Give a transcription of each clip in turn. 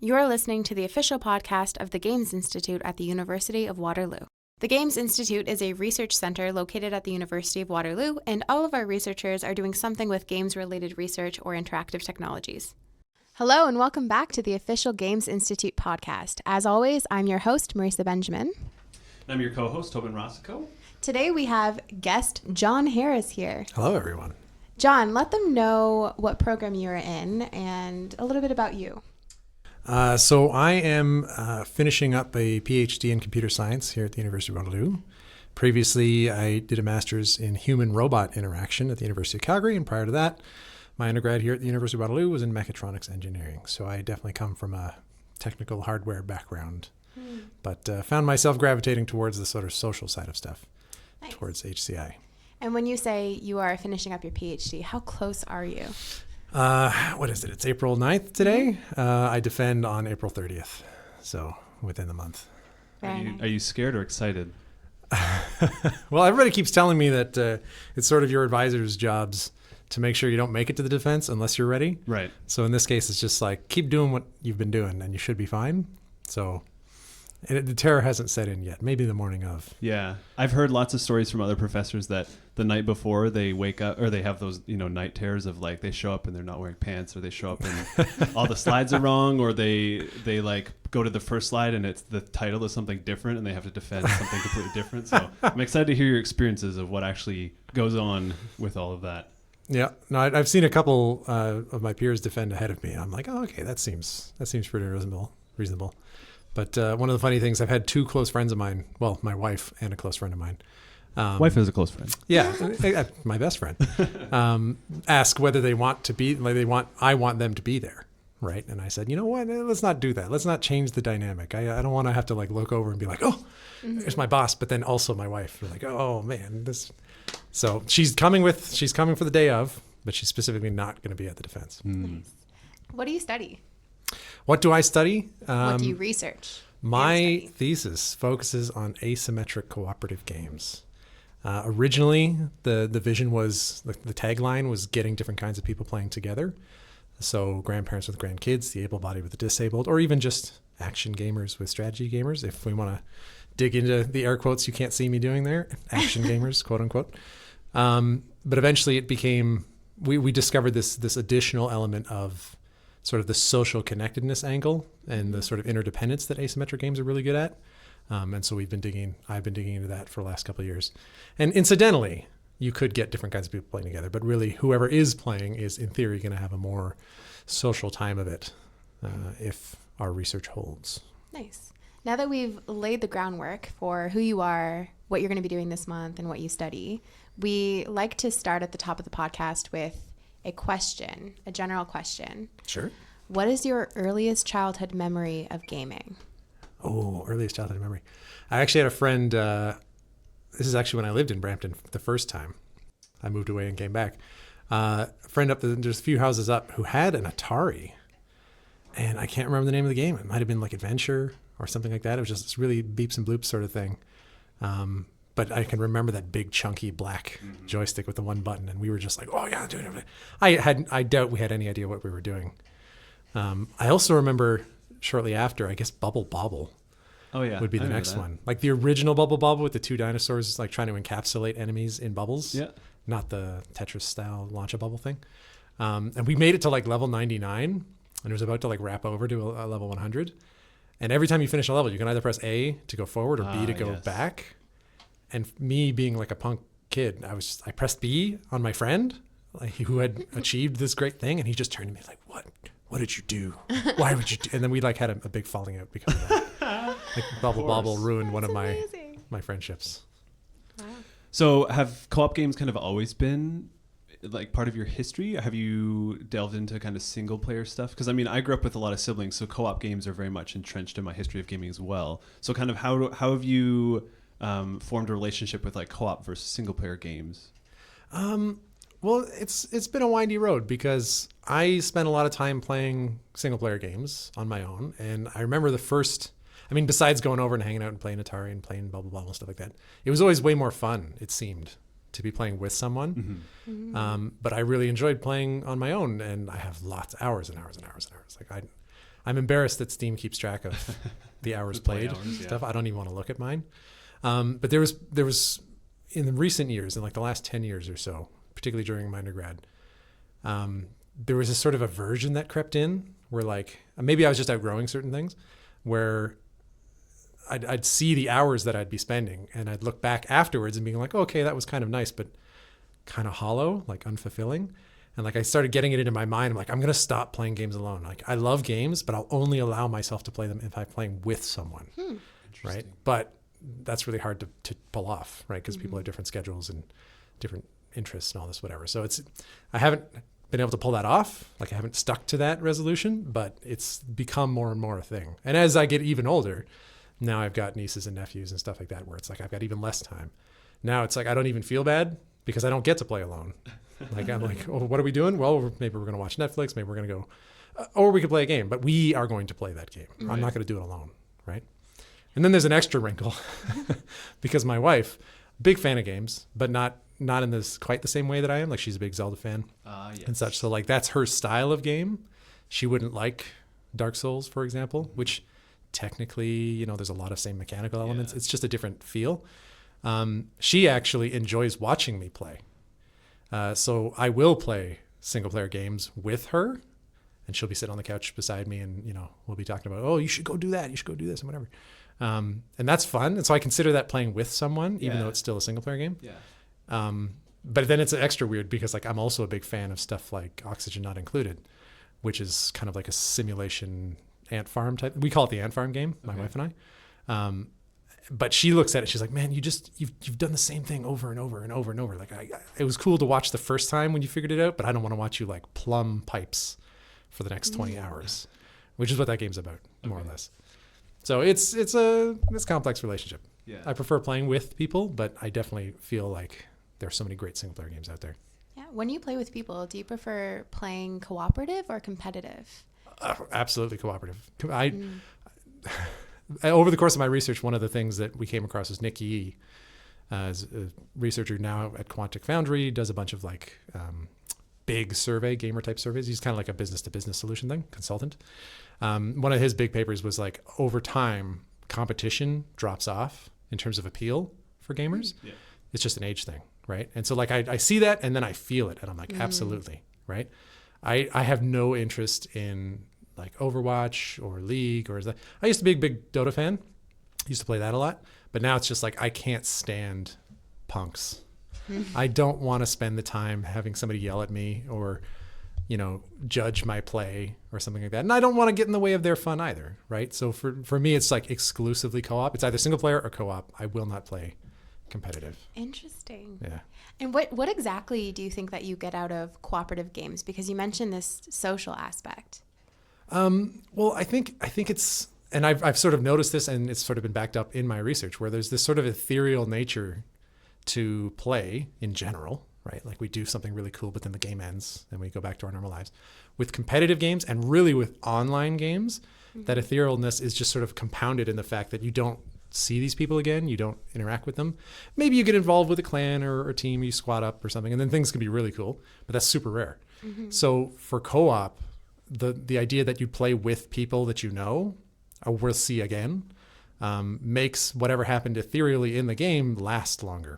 You are listening to the official podcast of the Games Institute at the University of Waterloo. The Games Institute is a research center located at the University of Waterloo, and all of our researchers are doing something with games-related research or interactive technologies. Hello, and welcome back to the official Games Institute podcast. As always, I'm your host, Marisa Benjamin. I'm your co-host, Tobin Rossico. Today we have guest John Harris here. Hello, everyone. John, let them know what program you're in and a little bit about you. So I am finishing up a PhD in computer science here at the University of Waterloo. Previously, I did a master's in human-robot interaction at the University of Calgary, and prior to that, my undergrad here at the University of Waterloo was in mechatronics engineering. So I definitely come from a technical hardware background, but found myself gravitating towards the sort of social side of stuff, nice. Towards HCI. And when you say you are finishing up your PhD, how close are you? What is it? It's April 9th today. I defend on April 30th, so within the month. Are you scared or excited? Well, everybody keeps telling me that it's sort of your advisor's jobs to make sure you don't make it to the defense unless you're ready. Right. So in this case, it's just like, keep doing what you've been doing and you should be fine. So the terror hasn't set in yet. Maybe the morning of. Yeah. I've heard lots of stories from other professors that the night before they wake up, or they have those, night terrors of like they show up and they're not wearing pants, or they show up and all the slides are wrong, or they like go to the first slide and it's the title is something different and they have to defend something completely different. So I'm excited to hear your experiences of what actually goes on with all of that. Yeah. No, I've seen a couple of my peers defend ahead of me. I'm like, oh, okay, that seems pretty reasonable. But one of the funny things, I've had two close friends of mine, well, my wife and a close friend of mine. Wife is a close friend. Yeah, my best friend. Ask whether they want to be, I want them to be there, right? And I said, you know what, let's not do that. Let's not change the dynamic. I don't want to have to look over and be like, oh, there's my boss, but then also my wife. We're like, oh man, this. So she's coming for the day of, but she's specifically not going to be at the defense. Nice. What do you study? What do I study? What do you research? My thesis focuses on asymmetric cooperative games. Originally, the vision was, the tagline was getting different kinds of people playing together. So grandparents with grandkids, the able-bodied with the disabled, or even just action gamers with strategy gamers, if we want to dig into the air quotes you can't see me doing there, action gamers, quote unquote. But eventually it became, we discovered this additional element of sort of the social connectedness angle and the sort of interdependence that asymmetric games are really good at. And so I've been digging into that for the last couple of years. And incidentally, you could get different kinds of people playing together, but really whoever is playing is in theory going to have a more social time of it if our research holds. Nice. Now that we've laid the groundwork for who you are, what you're going to be doing this month, and what you study, we like to start at the top of the podcast with a question, a general question. Sure. What is your earliest childhood memory of gaming? Oh, earliest childhood memory. I actually had a friend, this is actually when I lived in Brampton the first time. I moved away and came back. A friend there's a few houses up who had an Atari. And I can't remember the name of the game. It might have been like Adventure or something like that. It was just this really beeps and bloops sort of thing. But I can remember that big chunky black joystick with the one button, and we were just like, "Oh yeah, doing it." I doubt we had any idea what we were doing. I also remember shortly after, I guess Bubble Bobble. Oh yeah, would be the next one, like the original Bubble Bobble with the two dinosaurs like trying to encapsulate enemies in bubbles. Yeah, not the Tetris style launch a bubble thing. And we made it to like level 99, and it was about to like wrap over to a level 100. And every time you finish a level, you can either press A to go forward or B to go back. And me being like a punk kid, I pressed B on my friend, who had achieved this great thing, and he just turned to me like, "What? What did you do? Why would you do?" And then we had a big falling out because of that. Bubble Bobble ruined one of my friendships. Wow. So have co-op games kind of always been like part of your history? Have you delved into kind of single player stuff? Because I grew up with a lot of siblings, so co-op games are very much entrenched in my history of gaming as well. So kind of how have you formed a relationship with like co-op versus single player games? Well, it's been a windy road because I spent a lot of time playing single player games on my own. And I remember besides going over and hanging out and playing Atari and playing Bubble Bobble and stuff like that, it was always way more fun, it seemed, to be playing with someone. But I really enjoyed playing on my own, and I have hours and hours and hours and hours. Like I'm embarrassed that Steam keeps track of the hours played hours, stuff. I don't even want to look at mine. But there was in the recent years, in like the last 10 years or so, particularly during my undergrad, there was a sort of aversion that crept in where like, maybe I was just outgrowing certain things, where I'd see the hours that I'd be spending and I'd look back afterwards and being like, okay, that was kind of nice, but kind of hollow, like unfulfilling. And like I started getting it into my mind. I'm like, I'm going to stop playing games alone. Like I love games, but I'll only allow myself to play them if I'm playing with someone. Right. But that's really hard to pull off, right? Because people have different schedules and different interests and all this, whatever. So I haven't been able to pull that off. Like I haven't stuck to that resolution, but it's become more and more a thing. And as I get even older, now I've got nieces and nephews and stuff like that, where it's like, I've got even less time. Now it's like, I don't even feel bad because I don't get to play alone. Like, I'm like, oh, what are we doing? Well, maybe we're going to watch Netflix. Maybe we're going to go, or we could play a game, but we are going to play that game. Right. I'm not going to do it alone. Right. And then there's an extra wrinkle because my wife, big fan of games, but not in this quite the same way that I am. Like she's a big Zelda fan and such. So like that's her style of game. She wouldn't like Dark Souls, for example, which technically, you know, there's a lot of same mechanical elements. It's just a different feel. She actually enjoys watching me play. So I will play single player games with her and she'll be sitting on the couch beside me and, you know, we'll be talking about, oh, you should go do that. You should go do this and whatever. And that's fun. And so I consider that playing with someone, even though it's still a single player game. Yeah. But then it's extra weird because like I'm also a big fan of stuff like Oxygen Not Included, which is kind of like a simulation ant farm type. We call it the ant farm game, my wife and I. But she looks at it, she's like, man, you've done the same thing over and over and over and over. Like it was cool to watch the first time when you figured it out, but I don't want to watch you like plumb pipes for the next 20 hours, which is what that game's about, more or less. So it's a complex relationship. Yeah. I prefer playing with people, but I definitely feel like there are so many great single player games out there. Yeah. When you play with people, do you prefer playing cooperative or competitive? Absolutely cooperative. Over the course of my research, one of the things that we came across was Nick Yee, as a researcher now at Quantic Foundry, does a bunch of like big gamer type surveys. He's kind of like a business to business solution consultant. One of his big papers was like, over time, competition drops off in terms of appeal for gamers. Yeah. It's just an age thing, right? And so like I see that and then I feel it and I'm like, absolutely, right? I have no interest in like Overwatch or League I used to be a big Dota fan. Used to play that a lot, but now it's just like, I can't stand punks. I don't want to spend the time having somebody yell at me or, you know, judge my play or something like that. And I don't want to get in the way of their fun either. Right. So for me, it's like exclusively co-op. It's either single player or co-op. I will not play competitive. Interesting. Yeah. And what exactly do you think that you get out of cooperative games? Because you mentioned this social aspect. Well, I think it's, and I've sort of noticed this and it's sort of been backed up in my research where there's this sort of ethereal nature to play in general, right? Like we do something really cool, but then the game ends and we go back to our normal lives. With competitive games and really with online games, that etherealness is just sort of compounded in the fact that you don't see these people again. You don't interact with them. Maybe you get involved with a clan or a team, you squad up or something, and then things can be really cool, but that's super rare. So for co-op, the idea that you play with people that you know or will see again makes whatever happened ethereally in the game last longer.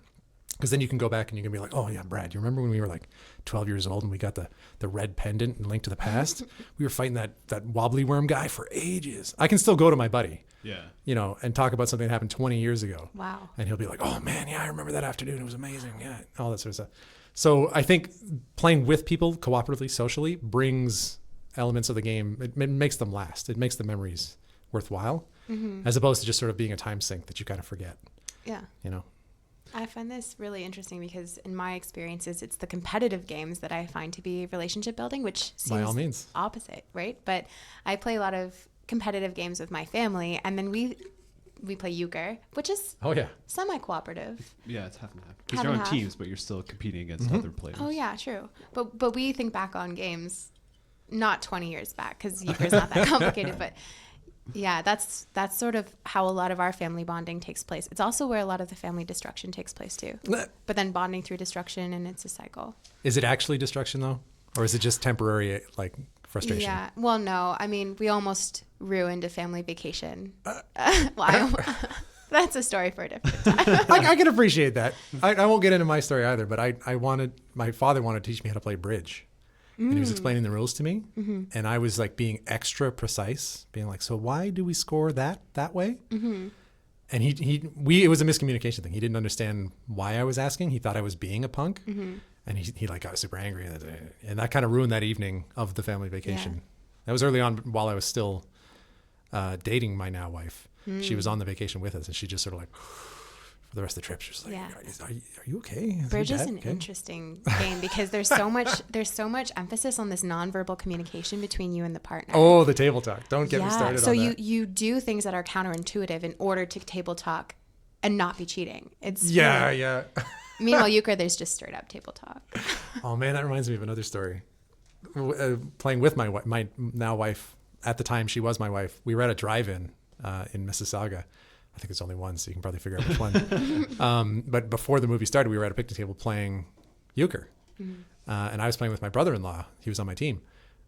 Because then you can go back and you can be like, oh yeah, Brad, you remember when we were like 12 years old and we got the red pendant and Link to the Past? We were fighting that wobbly worm guy for ages. I can still go to my buddy, you know, and talk about something that happened 20 years ago. Wow. And he'll be like, oh man, yeah, I remember that afternoon. It was amazing. Yeah, all that sort of stuff. So I think playing with people cooperatively, socially, brings elements of the game. It makes them last. It makes the memories worthwhile, as opposed to just sort of being a time sink that you kind of forget. Yeah. You know? I find this really interesting because in my experiences, it's the competitive games that I find to be relationship building, which seems by all means opposite, right? But I play a lot of competitive games with my family, and then we play euchre, which is semi-cooperative. Yeah, it's half and half. Because you're on teams, but you're still competing against other players. Oh yeah, true. But we think back on games, not 20 years back, because euchre is not that complicated, but. Yeah, that's sort of how a lot of our family bonding takes place. It's also where a lot of the family destruction takes place too. But then bonding through destruction, and it's a cycle. Is it actually destruction though? Or is it just temporary, like frustration. Yeah. Well, no. I mean, we almost ruined a family vacation. That's a story for a different time. I can appreciate that. I won't get into my story either, but my father wanted to teach me how to play bridge. And he was explaining the rules to me. Mm-hmm. And I was like being extra precise, being like, so why do we score that way? Mm-hmm. And it was a miscommunication thing. He didn't understand why I was asking. He thought I was being a punk. Mm-hmm. And he like got super angry. And that kind of ruined that evening of the family vacation. Yeah. That was early on while I was still dating my now wife. She was on the vacation with us, and she just sort of like, for the rest of the trip, she was like, are you okay? Bridge is an interesting game because there's so much emphasis on this nonverbal communication between you and the partner. Oh, the table talk. Don't get me started on that. So you do things that are counterintuitive in order to table talk and not be cheating. It's yeah. Meanwhile, euchre, there's just straight up table talk. Oh man, that reminds me of another story. Playing with my now wife, at the time she was my wife, we were at a drive-in in Mississauga. I think it's only one, so you can probably figure out which one. But before the movie started, we were at a picnic table playing euchre. Mm-hmm. And I was playing with my brother-in-law. He was on my team.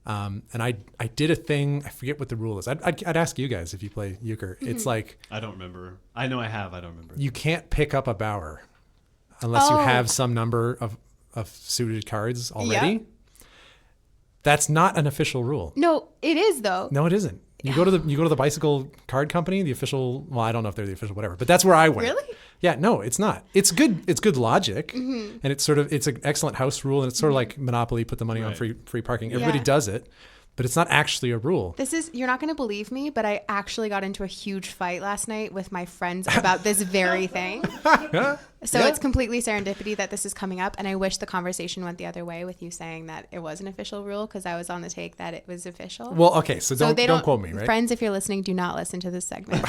And I did a thing. I forget what the rule is. I'd ask you guys if you play euchre. Mm-hmm. It's like... I don't remember. I know I have. I don't remember. You can't pick up a bower unless you have some number of suited cards already. Yep. That's not an official rule. No, it is though. No, it isn't. You go to the bicycle card company, the official. Well, I don't know if they're the official, whatever. But that's where I went. Really? Yeah. No, it's not. It's good. It's good logic, mm-hmm. and it's an excellent house rule, and it's sort of like Monopoly. Put the money on free parking. Everybody does it, but it's not actually a rule. You're not going to believe me, but I actually got into a huge fight last night with my friends about this very thing. So it's completely serendipity that this is coming up, and I wish the conversation went the other way with you saying that it was an official rule because I was on the take that it was official. Well, okay, so don't quote me, right? Friends, if you're listening, do not listen to this segment.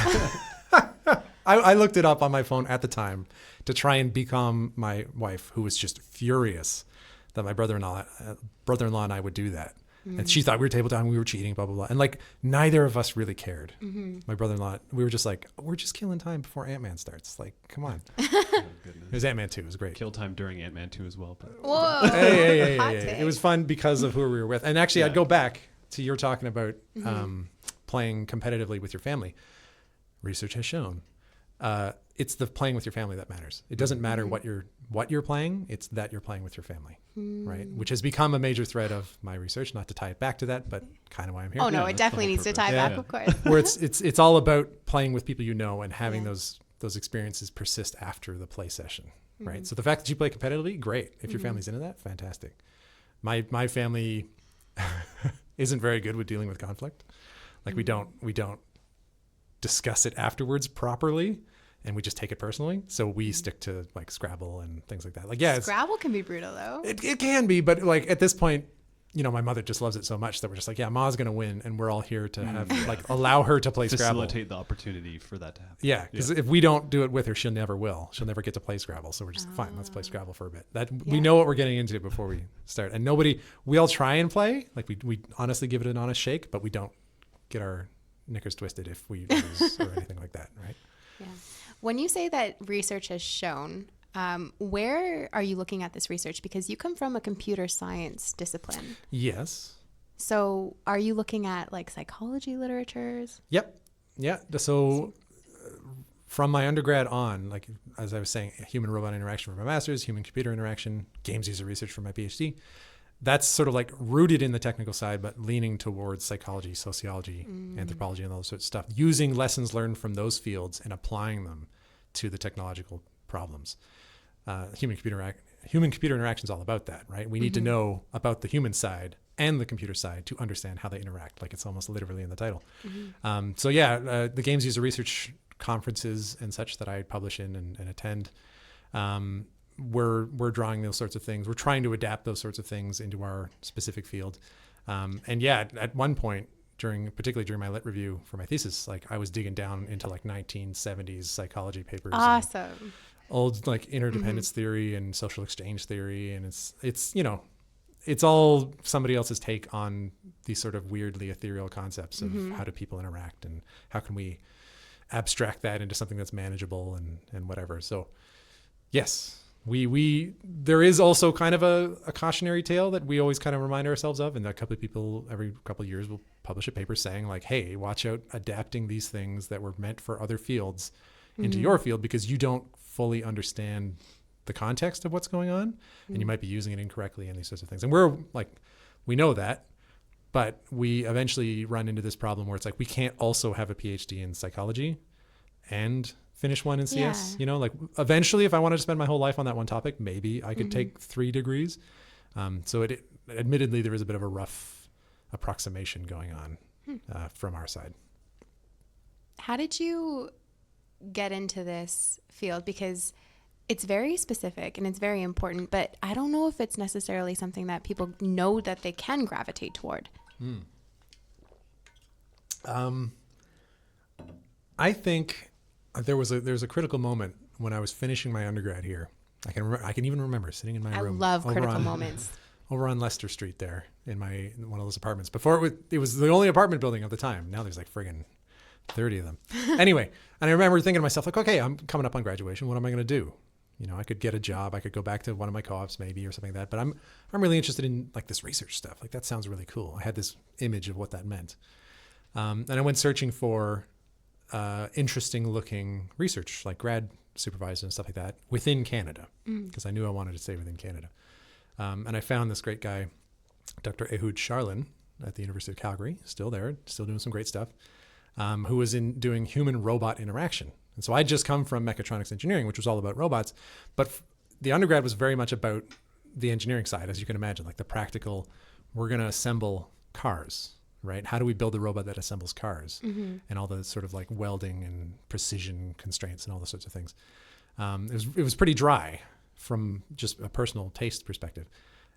I looked it up on my phone at the time to try and become my wife, who was just furious that my brother-in-law and I would do that. And she thought we were table talking, we were cheating, blah, blah, blah. And like, neither of us really cared. Mm-hmm. My brother-in-law, we were just like, we're just killing time before Ant-Man starts. Like, come on. Oh, it was Ant-Man 2. It was great. Kill time during Ant-Man 2 as well. But. Whoa. Hey. It was fun because of who we were with. And actually, I'd go back to you're talking about playing competitively with your family. Research has shown it's the playing with your family that matters. It doesn't matter what you're playing. It's that you're playing with your family, right? Which has become a major thread of my research. Not to tie it back to that, but kind of why I'm here. Oh no, it definitely needs to tie back, of course. Where it's all about playing with people you know and having those experiences persist after the play session, right? Mm-hmm. So the fact that you play competitively, great. If your family's into that, fantastic. My family isn't very good with dealing with conflict. Like we don't discuss it afterwards properly. And we just take it personally. So we stick to like Scrabble and things like that. Like, Scrabble can be brutal though. It can be, but like at this point, my mother just loves it so much that we're just like, yeah, Ma's going to win. And we're all here to have like, allow her to play Scrabble. Facilitate the opportunity for that to happen. Yeah. Because if we don't do it with her, she'll never get to play Scrabble. So we're just fine. Let's play Scrabble for a bit. We know what we're getting into before we start. And we all try and play. Like we honestly give it an honest shake, but we don't get our knickers twisted if we lose or anything like that. Right. Yeah. When you say that research has shown, where are you looking at this research? Because you come from a computer science discipline. Yes. So are you looking at like psychology literatures? Yep. Yeah. So from my undergrad on, like as I was saying, human-robot interaction for my master's, human-computer interaction, games user research for my PhD. That's sort of like rooted in the technical side, but leaning towards psychology, sociology, anthropology, and all those sorts of stuff, using lessons learned from those fields and applying them to the technological problems. Human-computer interaction is all about that, right? We need to know about the human side and the computer side to understand how they interact, like it's almost literally in the title. Mm-hmm. The games user research conferences and such that I publish in and attend, we're drawing those sorts of things. We're trying to adapt those sorts of things into our specific field. At one point, particularly during my lit review for my thesis, like I was digging down into like 1970s psychology papers. Awesome. Old like interdependence theory and social exchange theory. And it's all somebody else's take on these sort of weirdly ethereal concepts of how do people interact and how can we abstract that into something that's manageable and whatever. So yes. there is also kind of a cautionary tale that we always kind of remind ourselves of, and that a couple of people every couple of years will publish a paper saying like, hey, watch out adapting these things that were meant for other fields into your field, because you don't fully understand the context of what's going on, and you might be using it incorrectly and these sorts of things. And we know that, but we eventually run into this problem where it's like we can't also have a PhD in psychology and finish one in CS. Yeah. You know, like eventually if I wanted to spend my whole life on that one topic, maybe I could take 3 degrees. So it admittedly, there is a bit of a rough approximation going on from our side. How did you get into this field? Because it's very specific and it's very important, but I don't know if it's necessarily something that people know that they can gravitate toward. I think there's a critical moment when I was finishing my undergrad here. I can even remember sitting in my room. I love critical moments. Over on Leicester Street there in one of those apartments. Before it was the only apartment building at the time. Now there's like friggin' 30 of them. Anyway, and I remember thinking to myself like, okay, I'm coming up on graduation. What am I going to do? You know, I could get a job. I could go back to one of my co-ops maybe or something like that. But I'm really interested in like this research stuff. Like that sounds really cool. I had this image of what that meant. And I went searching for interesting looking research, like grad supervisors and stuff like that within Canada, because I knew I wanted to stay within Canada. And I found this great guy, Dr. Ehud Charlin at the University of Calgary, still there, still doing some great stuff, who was doing human-robot interaction. And so I'd just come from mechatronics engineering, which was all about robots, but the undergrad was very much about the engineering side, as you can imagine, like the practical, we're going to assemble cars, right? How do we build a robot that assembles cars? And all the sort of like welding and precision constraints and all those sorts of things. It was pretty dry from just a personal taste perspective.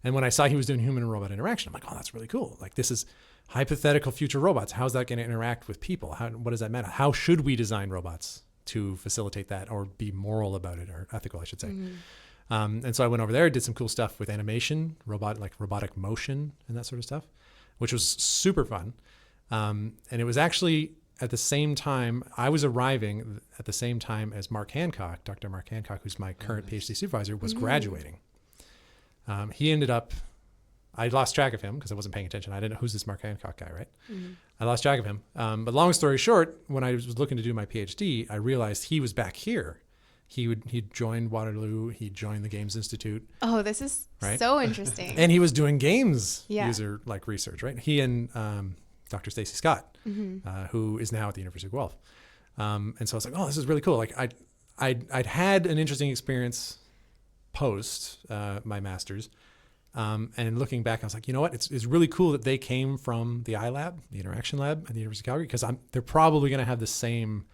And when I saw he was doing human and robot interaction, I'm like, oh, that's really cool. Like this is hypothetical future robots. How's that going to interact with people? What does that matter? How should we design robots to facilitate that or be moral about it, or ethical, I should say. And so I went over there, did some cool stuff with animation, robotic motion and that sort of stuff, which was super fun. And it was actually at the same time, I was arriving at the same time as Mark Hancock, Dr. Mark Hancock, who's my current PhD supervisor, was graduating. He ended up, I lost track of him because I wasn't paying attention. I didn't know who's this Mark Hancock guy, right? I lost track of him. But long story short, when I was looking to do my PhD, I realized he was back here. He joined Waterloo. He joined the Games Institute. Oh, this is so interesting. And he was doing games user like research, right? He and Dr. Stacy Scott, who is now at the University of Guelph. And so I was like, oh, this is really cool. Like I'd had an interesting experience post my master's. And looking back, I was like, you know what? It's really cool that they came from the iLab, the Interaction Lab at the University of Calgary, because they're probably going to have the same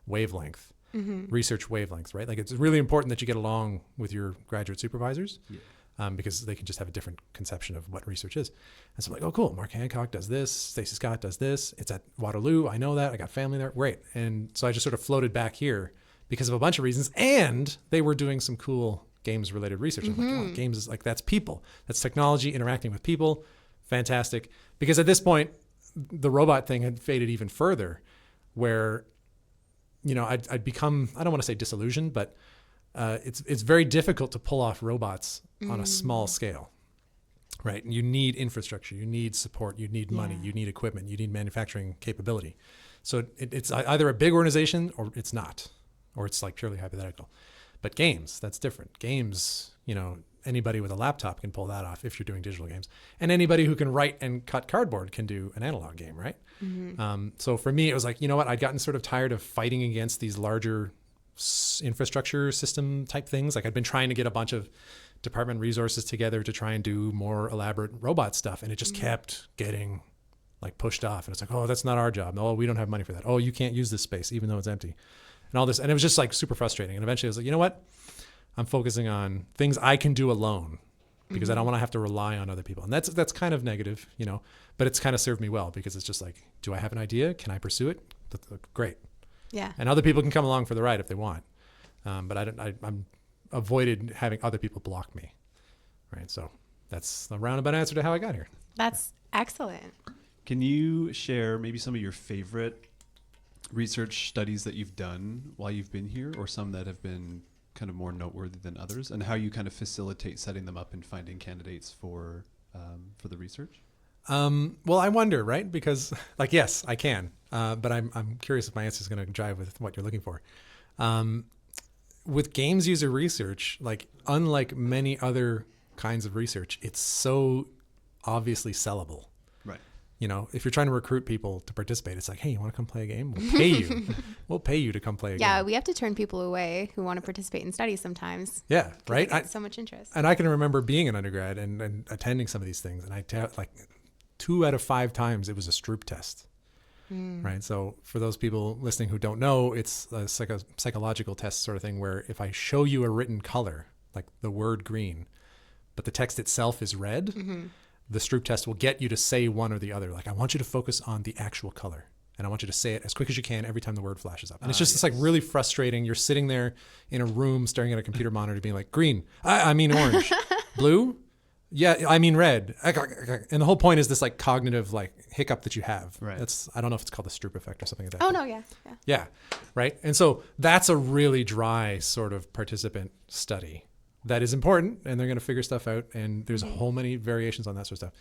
wavelength, research wavelength, right? Like it's really important that you get along with your graduate supervisors because they can just have a different conception of what research is. And so I'm like, oh, cool. Mark Hancock does this. Stacey Scott does this. It's at Waterloo. I know that. I got family there. Great. And so I just sort of floated back here because of a bunch of reasons. And they were doing some cool games related research. I'm like, oh, games is like, that's people. That's technology interacting with people. Fantastic. Because at this point, the robot thing had faded even further where, you know, I'd become, I don't want to say disillusioned, but it's very difficult to pull off robots on a small scale, right? You need infrastructure, you need support, you need money, you need equipment, you need manufacturing capability. So it's either a big organization or it's not, or it's like purely hypothetical. But games, that's different. Games, you know, anybody with a laptop can pull that off if you're doing digital games. And anybody who can write and cut cardboard can do an analog game, right? So for me, it was like, you know what? I'd gotten sort of tired of fighting against these larger infrastructure system type things. Like I'd been trying to get a bunch of department resources together to try and do more elaborate robot stuff. And it just kept getting like pushed off. And it's like, oh, that's not our job. No, we don't have money for that. Oh, you can't use this space, even though it's empty. And all this. And it was just like super frustrating. And eventually I was like, you know what? I'm focusing on things I can do alone because I don't want to have to rely on other people. And that's kind of negative, you know, but it's kind of served me well because it's just like, do I have an idea? Can I pursue it? Great. Yeah. And other people can come along for the ride if they want. But I'm avoided having other people block me. Right. So that's a roundabout answer to how I got here. That's excellent. Can you share maybe some of your favorite research studies that you've done while you've been here, or some that have been kind of more noteworthy than others, and how you kind of facilitate setting them up and finding candidates for the research? Well, I wonder, right? Because like, yes, I can, but I'm curious if my answer is going to jive with what you're looking for. With games user research, like unlike many other kinds of research, it's so obviously sellable. Right. You know, if you're trying to recruit people to participate, it's like, hey, you want to come play a game? We'll pay you. We'll pay you to come play a game. Yeah, we have to turn people away who want to participate in studies sometimes. Yeah, right. They get so much interest. And I can remember being an undergrad and attending some of these things, and like 2 out of 5 times it was a Stroop test. Right. So for those people listening who don't know, it's a psychological test sort of thing where if I show you a written color, like the word green, but the text itself is red, the Stroop test will get you to say one or the other. Like, I want you to focus on the actual color, and I want you to say it as quick as you can every time the word flashes up. And it's just this like really frustrating. You're sitting there in a room staring at a computer monitor being like, green, I mean orange, blue, yeah, I mean red. And the whole point is this like cognitive like hiccup that you have. Right. I don't know if it's called the Stroop effect or something like that. Oh, no, yeah. Yeah, right. And so that's a really dry sort of participant study that is important, and they're going to figure stuff out. And there's a whole many variations on that sort of stuff.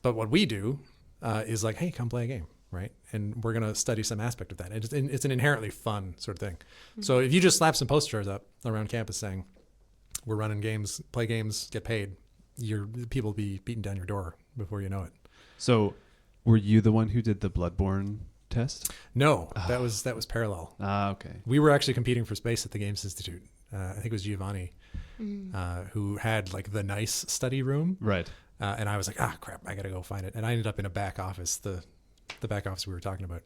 But what we do is like, hey, come play a game, right? And we're going to study some aspect of that. And it's an inherently fun sort of thing. So if you just slap some posters up around campus saying, we're running games, play games, get paid, people will be beating down your door before you know it. So were you the one who did the Bloodborne test? No, that was parallel. Okay. We were actually competing for space at the Games Institute. I think it was Giovanni who had like the nice study room. Right. And I was like, crap, I got to go find it. And I ended up in a back office, the back office we were talking about,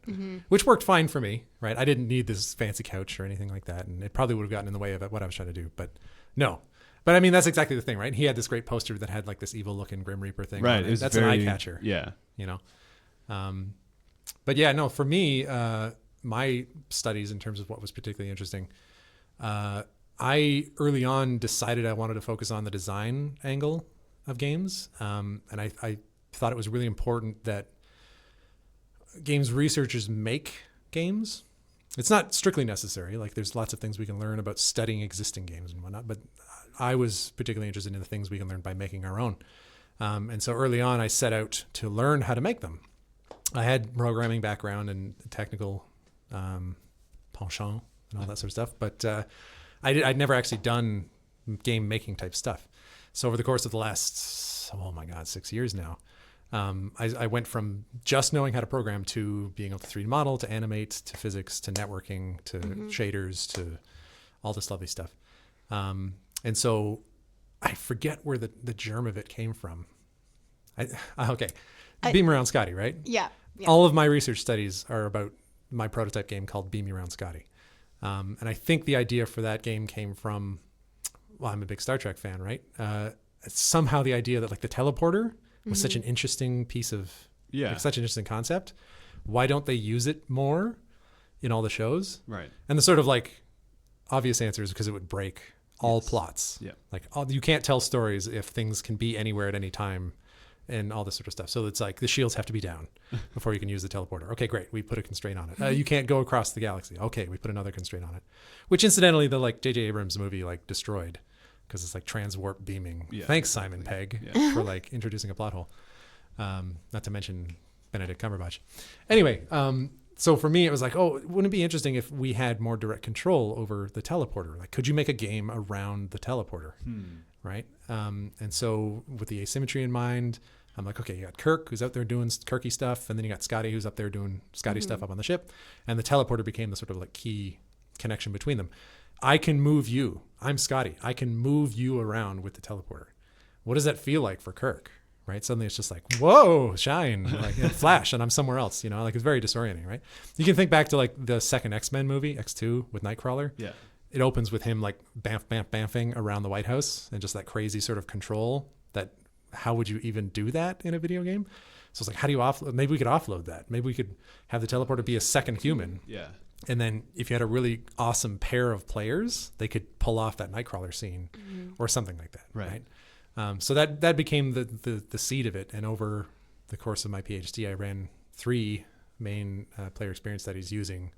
which worked fine for me, right? I didn't need this fancy couch or anything like that. And it probably would have gotten in the way of what I was trying to do, but no. But I mean, that's exactly the thing, right? He had this great poster that had like this evil looking Grim Reaper thing. Right. That's an eye catcher. Yeah. You know? But yeah, no, for me, my studies in terms of what was particularly interesting, I early on decided I wanted to focus on the design angle of games. And I thought it was really important that games researchers make games. It's not strictly necessary. Like there's lots of things we can learn about studying existing games and whatnot, but I was particularly interested in the things we can learn by making our own. And so early on, I set out to learn how to make them. I had programming background and technical penchant and all that sort of stuff, but I'd never actually done game making type stuff. So over the course of the last, 6 years now, I went from just knowing how to program to being able to 3D model, to animate, to physics, to networking, to shaders, to all this lovely stuff. And so I forget where the germ of it came from. Beam Around Scotty, right? Yeah. All of my research studies are about my prototype game called Beam Me Around Scotty. And I think the idea for that game came from, I'm a big Star Trek fan, right? Somehow the idea that like the teleporter was such an interesting piece of, such an interesting concept. Why don't they use it more in all the shows? Right. And the sort of like obvious answer is because it would break all plots. Yeah. Like you can't tell stories if things can be anywhere at any time and all this sort of stuff. So it's like the shields have to be down before you can use the teleporter. Okay, great. We put a constraint on it. You can't go across the galaxy. Okay, we put another constraint on it. Which incidentally, the like J.J. Abrams movie like destroyed because it's like transwarp beaming. Yeah, Thanks, Simon Pegg, for like introducing a plot hole. Not to mention Benedict Cumberbatch. Anyway, so for me, it was like, wouldn't it be interesting if we had more direct control over the teleporter? Like, could you make a game around the teleporter? Right? And so with the asymmetry in mind, I'm like, okay, you got Kirk who's out there doing Kirky stuff, and then you got Scotty who's up there doing Scotty stuff up on the ship, and the teleporter became the sort of like key connection between them. I can move you. I'm Scotty. I can move you around with the teleporter. What does that feel like for Kirk? Right? Suddenly it's just like, whoa, shine, like flash, and I'm somewhere else, like it's very disorienting, right? You can think back to like the second X-Men movie, X2 with Nightcrawler. Yeah. It opens with him like bamfing around the White House and just that crazy sort of control that how would you even do that in a video game? So it's like, how do you offload? Maybe we could offload that. Maybe we could have the teleporter be a second human. Yeah. And then if you had a really awesome pair of players, they could pull off that Nightcrawler scene or something like that. Right. So that became the seed of it. And over the course of my PhD, I ran 3 main player experience studies using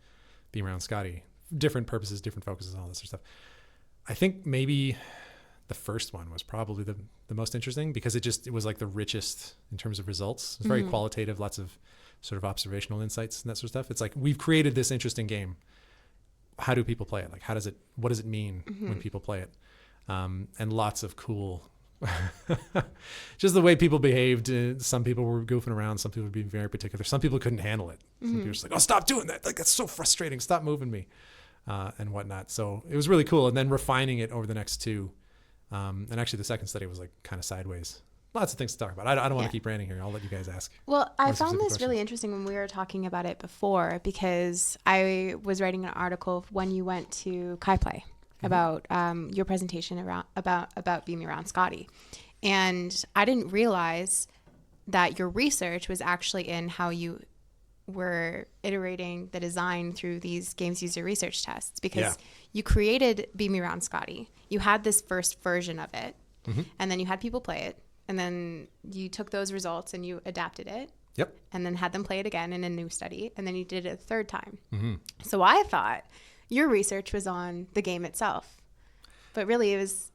Beam Around Scotty. Different purposes, different focuses, all that sort of stuff. I think maybe the first one was probably the most interesting because it was like the richest in terms of results. It's very qualitative, lots of sort of observational insights and that sort of stuff. It's like, we've created this interesting game. How do people play it? Like, what does it mean when people play it? And lots of cool, just the way people behaved. Some people were goofing around. Some people were being very particular. Some people couldn't handle it. Some people were just like, oh, stop doing that. Like, that's so frustrating. Stop moving me. And whatnot. So it was really cool. And then refining it over the next two. And actually the second study was like kind of sideways. Lots of things to talk about. I don't want to keep ranting here. I'll let you guys ask. Well, I found this really interesting when we were talking about it before, because I was writing an article when you went to KaiPlay about your presentation about Beam Me Around Scotty. And I didn't realize that your research was actually in how you were iterating the design through these games user research tests, because you created Beam Me Around Scotty. You had this first version of it, and then you had people play it, and then you took those results and you adapted it. Yep. And then had them play it again in a new study, and then you did it a third time. So I thought your research was on the game itself, but really it was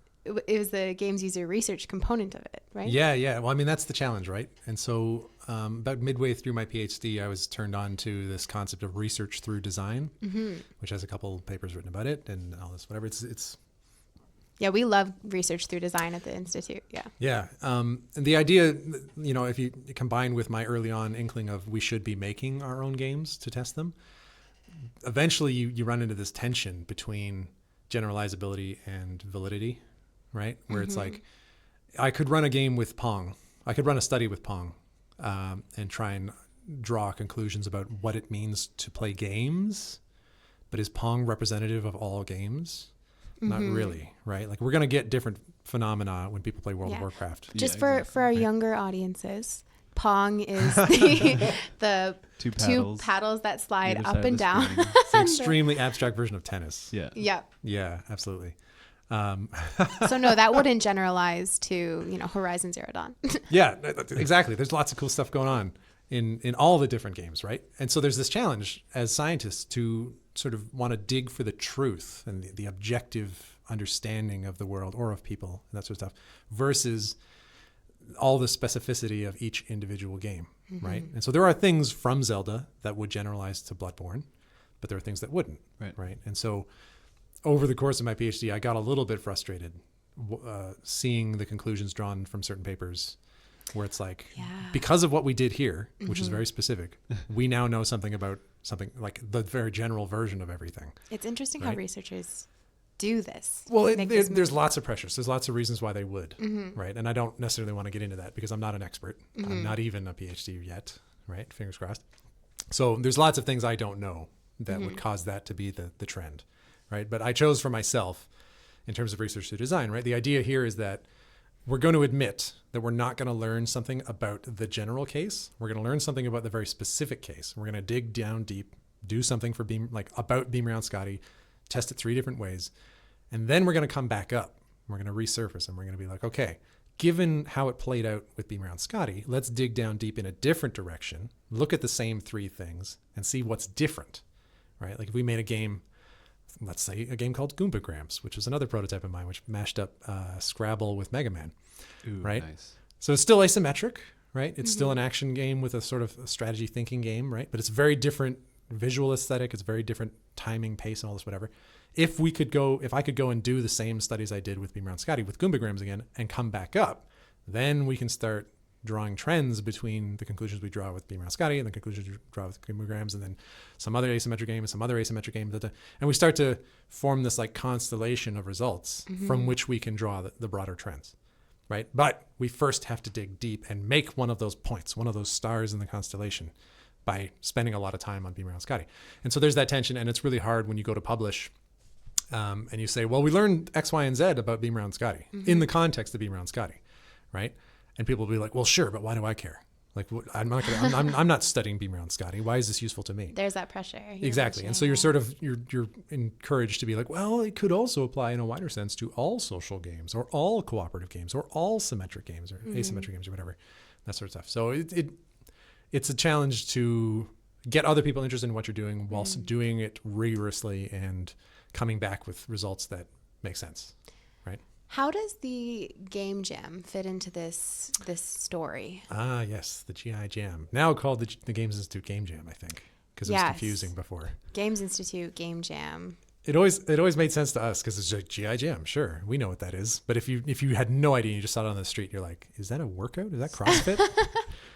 the games user research component of it, right? Yeah. Well, I mean, that's the challenge, right? And so about midway through my PhD, I was turned on to this concept of research through design, which has a couple papers written about it and all this, whatever. It's Yeah, we love research through design at the Institute. Yeah. And the idea, if you combine with my early on inkling of we should be making our own games to test them, eventually you run into this tension between generalizability and validity, right? Where it's like, I could run a game with Pong. I could run a study with Pong and try and draw conclusions about what it means to play games. But is Pong representative of all games? Not really, right? Like, we're going to get different phenomena when people play World of Warcraft. Just for our younger audiences, Pong is the two paddles that slide up and down. It's an extremely abstract version of tennis. Yeah. Yep. Yeah, absolutely. So no, that wouldn't generalize to, Horizon Zero Dawn. Yeah, exactly. There's lots of cool stuff going on in all the different games, right? And so there's this challenge as scientists to sort of want to dig for the truth and the objective understanding of the world or of people and that sort of stuff versus all the specificity of each individual game, right? And so there are things from Zelda that would generalize to Bloodborne, but there are things that wouldn't, right? And so over the course of my PhD, I got a little bit frustrated seeing the conclusions drawn from certain papers where it's like, because of what we did here, which is very specific, we now know something about something like the very general version of everything. It's interesting how researchers do this. Well, there's lots of pressures. There's lots of reasons why they would, right? And I don't necessarily want to get into that because I'm not an expert. I'm not even a PhD yet, right? Fingers crossed. So there's lots of things I don't know that would cause that to be the trend, right? But I chose for myself in terms of research through design, right? The idea here is that we're going to admit that we're not going to learn something about the general case. We're going to learn something about the very specific case. We're going to dig down deep, do something for about Beam Around Scotty, test it 3 different ways. And then we're going to come back up. We're going to resurface and we're going to be like, okay, given how it played out with Beam Around Scotty, let's dig down deep in a different direction, look at the same 3 things and see what's different, right? Like if we made a game, let's say a game called Goombagrams, which was another prototype of mine, which mashed up Scrabble with Mega Man, right? Nice. So it's still asymmetric, right? It's still an action game with a sort of a strategy thinking game, right? But it's very different visual aesthetic. It's very different timing, pace, and all this, whatever. If I could go and do the same studies I did with Beam Around Scotty with Goombagrams again and come back up, then we can start drawing trends between the conclusions we draw with Beam Around Scotty and the conclusions we draw with Goombagrams and then some other asymmetric game and some other asymmetric game. And we start to form this like constellation of results from which we can draw the broader trends, right? But we first have to dig deep and make one of those points, one of those stars in the constellation by spending a lot of time on Beam Around Scotty. And so there's that tension, and it's really hard when you go to publish and you say, well, we learned X, Y, and Z about Beam Around Scotty in the context of Beam Around Scotty, right? And people will be like, well, sure, but why do I care? Like, I'm not studying Beam Around Scotty. Why is this useful to me? There's that pressure. Exactly. And so you're encouraged to be like, well, it could also apply in a wider sense to all social games or all cooperative games or all symmetric games or asymmetric games or whatever, that sort of stuff. So it's a challenge to get other people interested in what you're doing whilst doing it rigorously and coming back with results that makes sense, right? How does the game jam fit into this story? Ah, yes, the GI Jam, now called the Games Institute Game Jam, I think, because it was confusing before. Games Institute Game Jam. It always made sense to us because it's like GI Jam. Sure, we know what that is. But if you had no idea, you just saw it on the street, you're like, is that a workout? Is that CrossFit?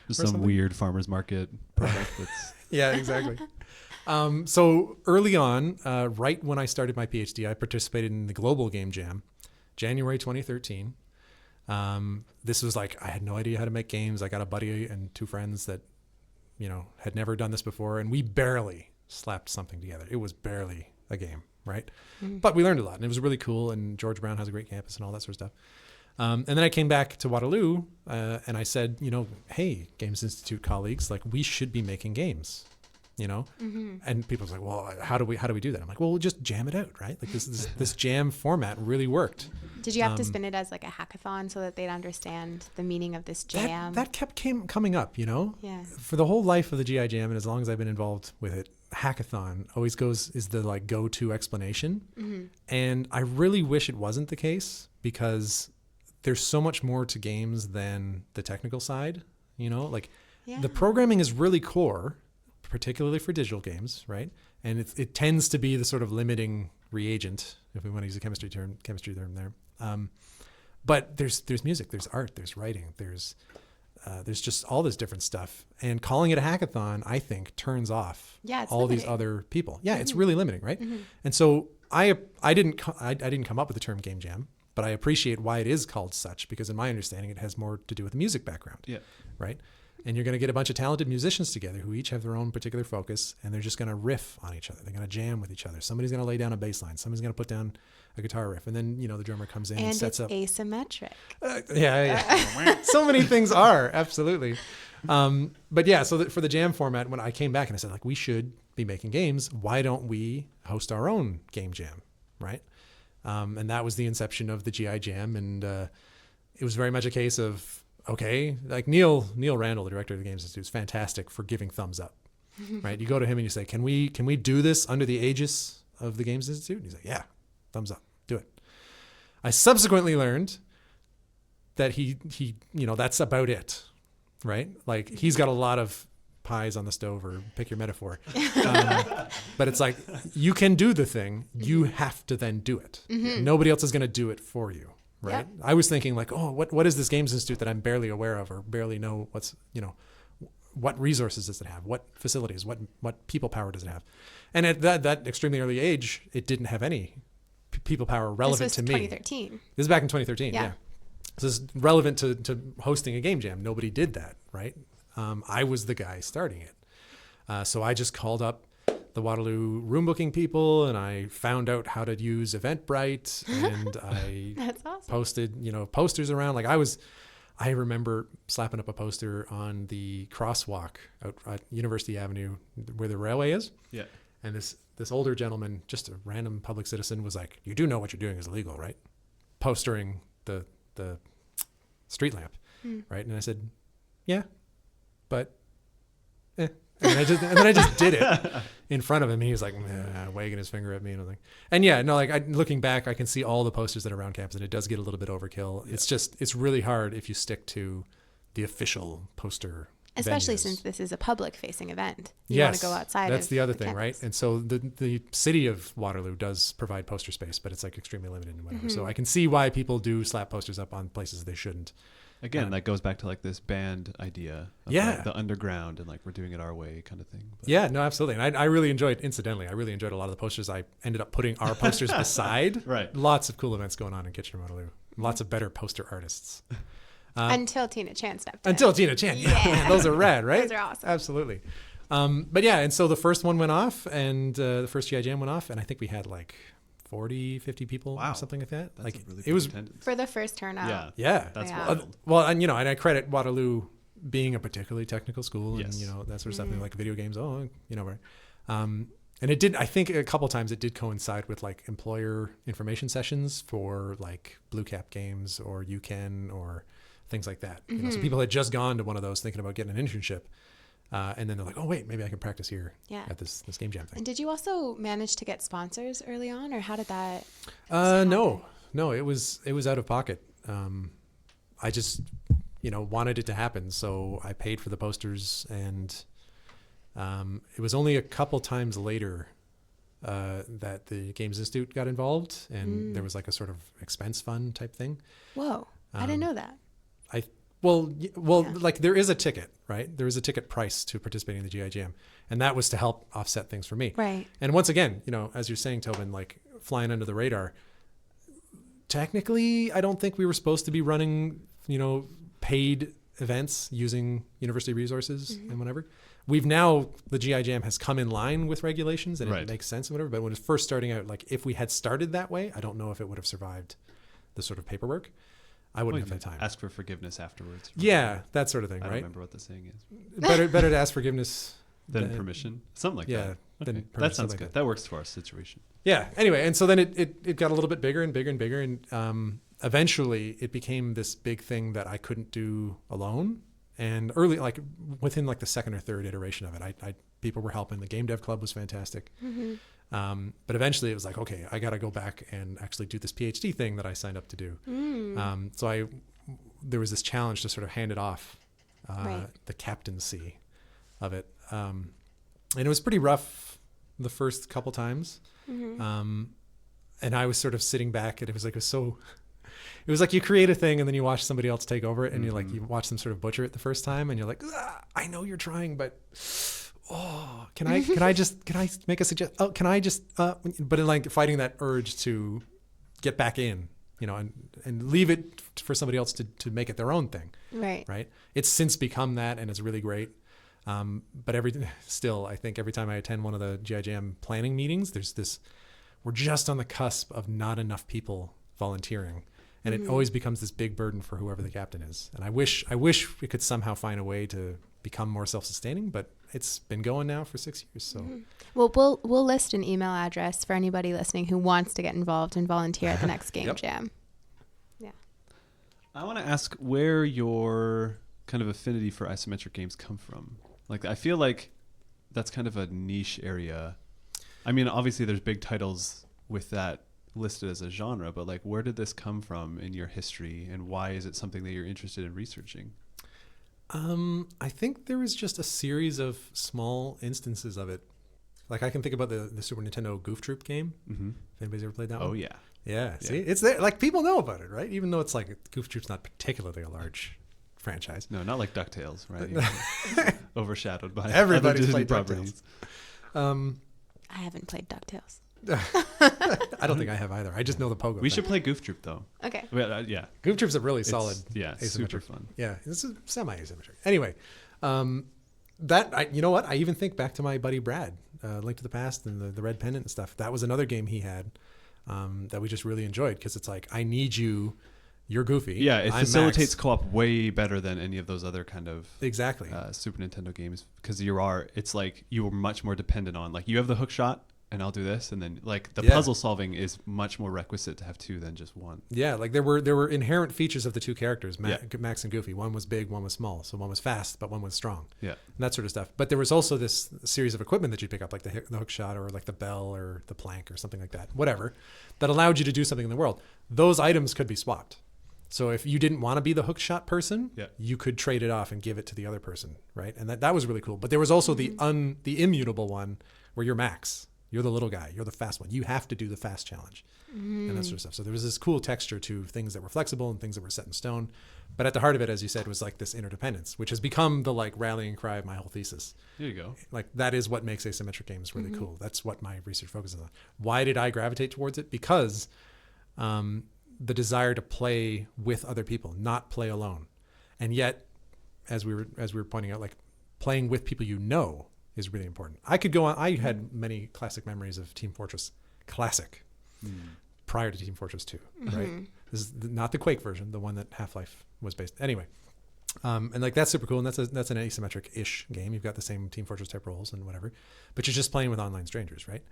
Just some weird farmer's market product that's... Yeah, exactly. So early on, right when I started my PhD, I participated in the Global Game Jam, January 2013. This was like, I had no idea how to make games. I got a buddy and two friends that, had never done this before, and we barely slapped something together. It was barely a game, right? Mm-hmm. But we learned a lot, and it was really cool, and George Brown has a great campus and all that sort of stuff. And then I came back to Waterloo, and I said, hey, Games Institute colleagues, like, we should be making games. Mm-hmm. And people was like, well, how do we do that? I'm like, well, we'll just jam it out, right? Like this jam format really worked. Did you have to spin it as like a hackathon so that they'd understand the meaning of this jam? That kept coming up, Yeah. For the whole life of the GI Jam, and as long as I've been involved with it, hackathon always is the like go-to explanation. Mm-hmm. And I really wish it wasn't the case, because there's so much more to games than the technical side, the programming is really core, particularly for digital games, right? And it tends to be the sort of limiting reagent, if we want to use a chemistry term there. But there's music, there's art, there's writing, there's just all this different stuff. And calling it a hackathon, I think, turns off all limiting. These other people. Yeah, mm-hmm. It's really limiting, right? Mm-hmm. And so I didn't come up with the term game jam, but I appreciate why it is called such, because in my understanding, it has more to do with the music background. Yeah. Right? And you're going to get a bunch of talented musicians together who each have their own particular focus, and they're just going to riff on each other. They're going to jam with each other. Somebody's going to lay down a bass line. Somebody's going to put down a guitar riff. And then, the drummer comes in and sets up. And it's asymmetric. Yeah. So many things are, absolutely. But yeah, so for the jam format, when I came back and I said, like, we should be making games, why don't we host our own game jam, right? And that was the inception of the GI Jam. And it was very much a case of, okay, like Neil Randall, the director of the Games Institute, is fantastic for giving thumbs up, right? You go to him and you say, can we do this under the aegis of the Games Institute? And he's like, yeah, thumbs up, do it. I subsequently learned that he that's about it, right? Like, he's got a lot of pies on the stove, or pick your metaphor. But it's like, you can do the thing, you have to then do it. Mm-hmm. Nobody else is going to do it for you. Right. Yep. I was thinking like, oh, what is this Games Institute that I'm barely aware of, or barely know what resources does it have? What facilities, what people power does it have? And at that extremely early age, it didn't have any people power relevant to me. This was 2013. This is back in 2013. Yeah. So this is relevant to hosting a game jam. Nobody did that. Right. I was the guy starting it. So I just called up the Waterloo room booking people, and I found out how to use Eventbrite, and I That's awesome. Posted, posters around. Like, I remember slapping up a poster on the crosswalk out at University Avenue where the railway is. Yeah. And this older gentleman, just a random public citizen, was like, you do know what you're doing is illegal, right? Postering the street lamp, right? And I said, yeah, but And then I just did it in front of him. And he was like, wagging his finger at me. And I was like, and yeah, no, like looking back, I can see all the posters that are around campus, and it does get a little bit overkill. Yeah. It's really hard if you stick to the official poster. Especially venues. Since this is a public facing event. You want to go outside. That's the other thing, campus. Right? And so the city of Waterloo does provide poster space, but it's like extremely limited and whatever. Mm-hmm. So I can see why people do slap posters up on places they shouldn't. Again, that goes back to like this band idea of like the underground and like we're doing it our way kind of thing. But. Yeah, no, absolutely. And I really enjoyed a lot of the posters. I ended up putting our posters beside. Right. Lots of cool events going on in Kitchener-Waterloo. Lots of better poster artists. Until Tina Chan stepped in. Until Tina Chan. Yeah. Those are rad, right? Those are awesome. Absolutely. But yeah, and so the first one went off, and the first GI Jam went off, and I think we had like 40, 50 people, or something like that. That's like a really it was attendance. For the first turnout. Yeah. That's wild. Well, and and I credit Waterloo being a particularly technical school, and that sort of stuff, and like video games. And it did. I think a couple times it did coincide with like employer information sessions for like Blue Cap Games or UCAN or things like that. So people had just gone to one of those thinking about getting an internship. And then they're like, oh wait, maybe I can practice here Yeah. at this game jam thing. And did you also manage to get sponsors early on, or how did that? No, it was out of pocket. I just, wanted it to happen. So I paid for the posters, and it was only a couple times later that the Games Institute got involved, and there was like a sort of expense fund type thing. Whoa, I didn't know that. Like there is a ticket, right? There is a ticket price to participating in the GIGM, and that was to help offset things for me. Right. And once again, as you're saying, Tobin, like flying under the radar. Technically, I don't think we were supposed to be running, paid events using university resources and whatever. The GIGM has come in line with regulations, and it makes sense and whatever. But when it was first starting out, like if we had started that way, I don't know if it would have survived the sort of paperwork. I wouldn't have had time. Ask for forgiveness afterwards. Yeah, that sort of thing, I right? don't remember what the saying is. Better to ask forgiveness than permission. Something like that. Yeah. Okay. That sounds good. That works for our situation. Yeah. Anyway, and so then it got a little bit bigger and bigger and bigger, and eventually it became this big thing that I couldn't do alone. And early, like within like the second or third iteration of it, I people were helping. The Game Dev Club was fantastic. But eventually it was like, okay, I got to go back and actually do this PhD thing that I signed up to do. So there was this challenge to sort of hand it off, the captaincy of it. And it was pretty rough the first couple times. And I was sort of sitting back, and it was like you create a thing and then you watch somebody else take over it, and you watch them sort of butcher it the first time, and you're like, I know you're trying, but can I make a suggestion? Oh, can I just, but in like fighting that urge to get back in, and leave it for somebody else to make it their own thing. Right. It's since become that, and it's really great. But I think every time I attend one of the GIGM planning meetings, we're just on the cusp of not enough people volunteering. And it always becomes this big burden for whoever the captain is. And I wish we could somehow find a way to become more self-sustaining, but it's been going now for 6 years. So, well, we'll list an email address for anybody listening who wants to get involved and volunteer at the next game jam. Yeah. I want to ask where your kind of affinity for isometric games come from. Like, I feel like that's kind of a niche area. I mean, obviously there's big titles with that listed as a genre, but like, where did this come from in your history, and why is it something that you're interested in researching? I think there was just a series of small instances of it. Like I can think about the Super Nintendo Goof Troop game. If anybody's ever played that one. Oh yeah. Yeah. See, it's there. Like people know about it, right? Even though it's like Goof Troop's not particularly a large franchise. No, not like DuckTales, right? Overshadowed by everybody's other Disney played properties. DuckTales. I haven't played DuckTales. I don't think I have either. I just know the pogo. We should play Goof Troop though. Okay. Well, yeah. Goof Troop's a really solid. Yeah, super fun. Yeah, this is semi-asymmetric. Anyway, you know what? I even think back to my buddy Brad, Link to the Past and the Red Pendant and stuff. That was another game he had that we just really enjoyed, because it's like, I need you. You're Goofy. Yeah, it I'm facilitates Max. co-op way better than any of those other kind of exactly Super Nintendo games, because it's like you are much more dependent on, like, you have the hook shot and I'll do this, and then like the puzzle solving is much more requisite to have two than just one. Yeah, like there were inherent features of the two characters, Max and Goofy. One was big, one was small. So one was fast, but one was strong. Yeah, and that sort of stuff. But there was also this series of equipment that you pick up, like the hook shot, or like the bell, or the plank, or something like that, whatever, that allowed you to do something in the world. Those items could be swapped. So if you didn't want to be the hook shot person, you could trade it off and give it to the other person, right? And that was really cool. But there was also the immutable one, where you're Max. You're the little guy. You're the fast one. You have to do the fast challenge and that sort of stuff. So there was this cool texture to things that were flexible and things that were set in stone. But at the heart of it, as you said, was like this interdependence, which has become the like rallying cry of my whole thesis. There you go. Like that is what makes asymmetric games really cool. That's what my research focuses on. Why did I gravitate towards it? Because the desire to play with other people, not play alone. And yet, as we were pointing out, like playing with people you know is really important. I could go on. I had many classic memories of Team Fortress Classic prior to Team Fortress 2, right? This is not the Quake version, the one that Half-Life was based. Anyway, and like that's super cool, and that's an asymmetric-ish game. You've got the same Team Fortress type roles and whatever, but you're just playing with online strangers, right?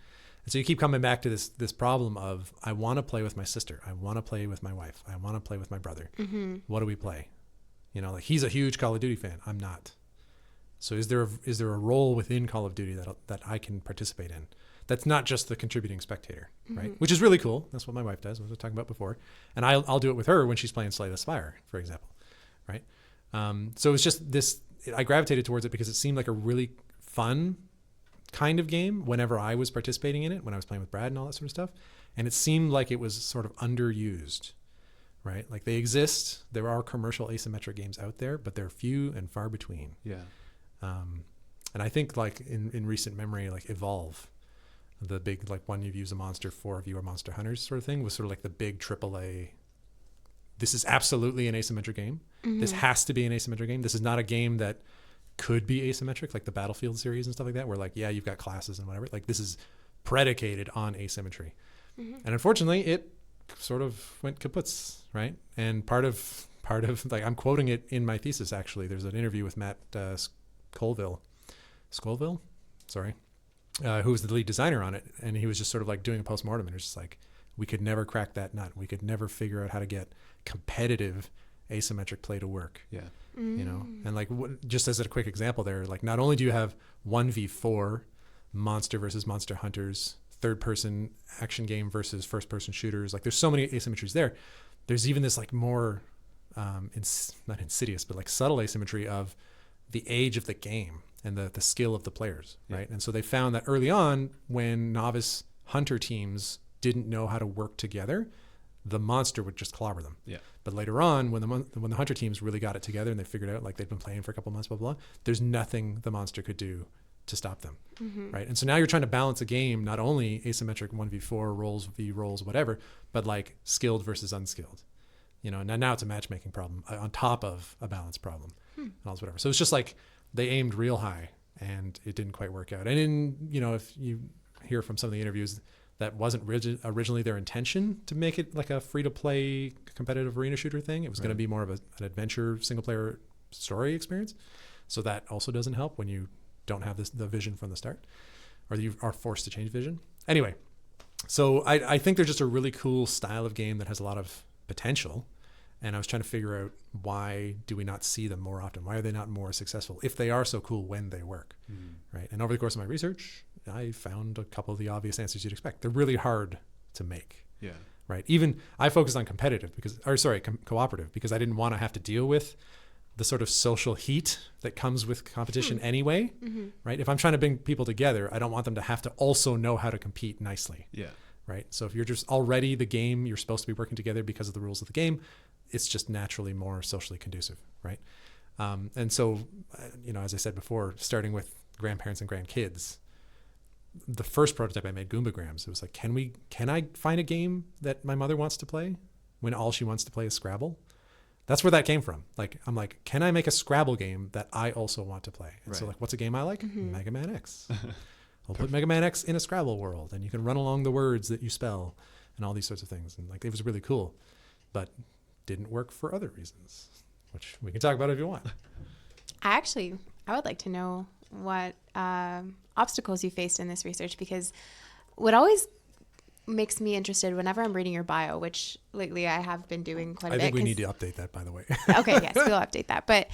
And so you keep coming back to this problem of, I want to play with my sister, I want to play with my wife, I want to play with my brother. What do we play? You know, like he's a huge Call of Duty fan. I'm not. So is there a role within Call of Duty that I can participate in? That's not just the contributing spectator, right? Which is really cool. That's what my wife does, as I was talking about before. And I'll do it with her when she's playing Slay the Spire, for example, right? So it's just this, I gravitated towards it because it seemed like a really fun kind of game whenever I was participating in it, when I was playing with Brad and all that sort of stuff. And it seemed like it was sort of underused, right? Like they exist. There are commercial asymmetric games out there, but they're few and far between. Yeah. And I think like in recent memory, like Evolve, the big, like 1 of you is a monster, 4 of you are monster hunters sort of thing, was sort of like the big AAA. This is absolutely an asymmetric game. This has to be an asymmetric game. This is not a game that could be asymmetric, like the Battlefield series and stuff like that, where like, yeah, you've got classes and whatever. Like this is predicated on asymmetry. And unfortunately, it sort of went kaputs, right? And part of like, I'm quoting it in my thesis, actually. There's an interview with Matt Scoville, sorry, who was the lead designer on it. And he was just sort of like doing a postmortem, and it was just like, we could never crack that nut. We could never figure out how to get competitive asymmetric play to work. Yeah. You know, and like just as a quick example there, like not only do you have 1v4 monster versus monster hunters, third person action game versus first person shooters, like there's so many asymmetries there. There's even this like more not insidious, but like subtle asymmetry of the age of the game and the skill of the players, right? And so they found that early on, when novice hunter teams didn't know how to work together, the monster would just clobber them. Yeah. But later on, when the hunter teams really got it together and they figured out, like they'd been playing for a couple months, blah, blah, blah, there's nothing the monster could do to stop them, right? And so now you're trying to balance a game, not only asymmetric 1v4, rolls v rolls, whatever, but like skilled versus unskilled. You know, now it's a matchmaking problem on top of a balance problem and all this, whatever. So it's just like they aimed real high and it didn't quite work out. And you know, if you hear from some of the interviews, that wasn't originally their intention to make it like a free-to-play competitive arena shooter thing. It was going to be more of an adventure single-player story experience. So that also doesn't help when you don't have the vision from the start, or you are forced to change vision. Anyway, so I think they're just a really cool style of game that has a lot of potential. And I was trying to figure out, why do we not see them more often? Why are they not more successful if they are so cool when they work, right? And over the course of my research, I found a couple of the obvious answers you'd expect. They're really hard to make. Yeah. Right. Even I focused on cooperative because I didn't want to have to deal with the sort of social heat that comes with competition anyway. Right. If I'm trying to bring people together, I don't want them to have to also know how to compete nicely. Yeah. Right. So if you're just already the game, you're supposed to be working together because of the rules of the game, it's just naturally more socially conducive. Right. And so, you know, as I said before, starting with grandparents and grandkids, the first prototype I made, Goombagrams, it was like, can I find a game that my mother wants to play when all she wants to play is Scrabble? That's where that came from. Like, I'm like, can I make a Scrabble game that I also want to play? And so like, what's a game I like? Mega Man X. I'll put Mega Man X in a Scrabble world, and you can run along the words that you spell and all these sorts of things. And like, it was really cool, but didn't work for other reasons, which we can talk about if you want. I would like to know what obstacles you faced in this research, because what always makes me interested whenever I'm reading your bio, which lately I have been doing quite a bit. I think we need to update that, by the way. Okay, yes, we'll update that. But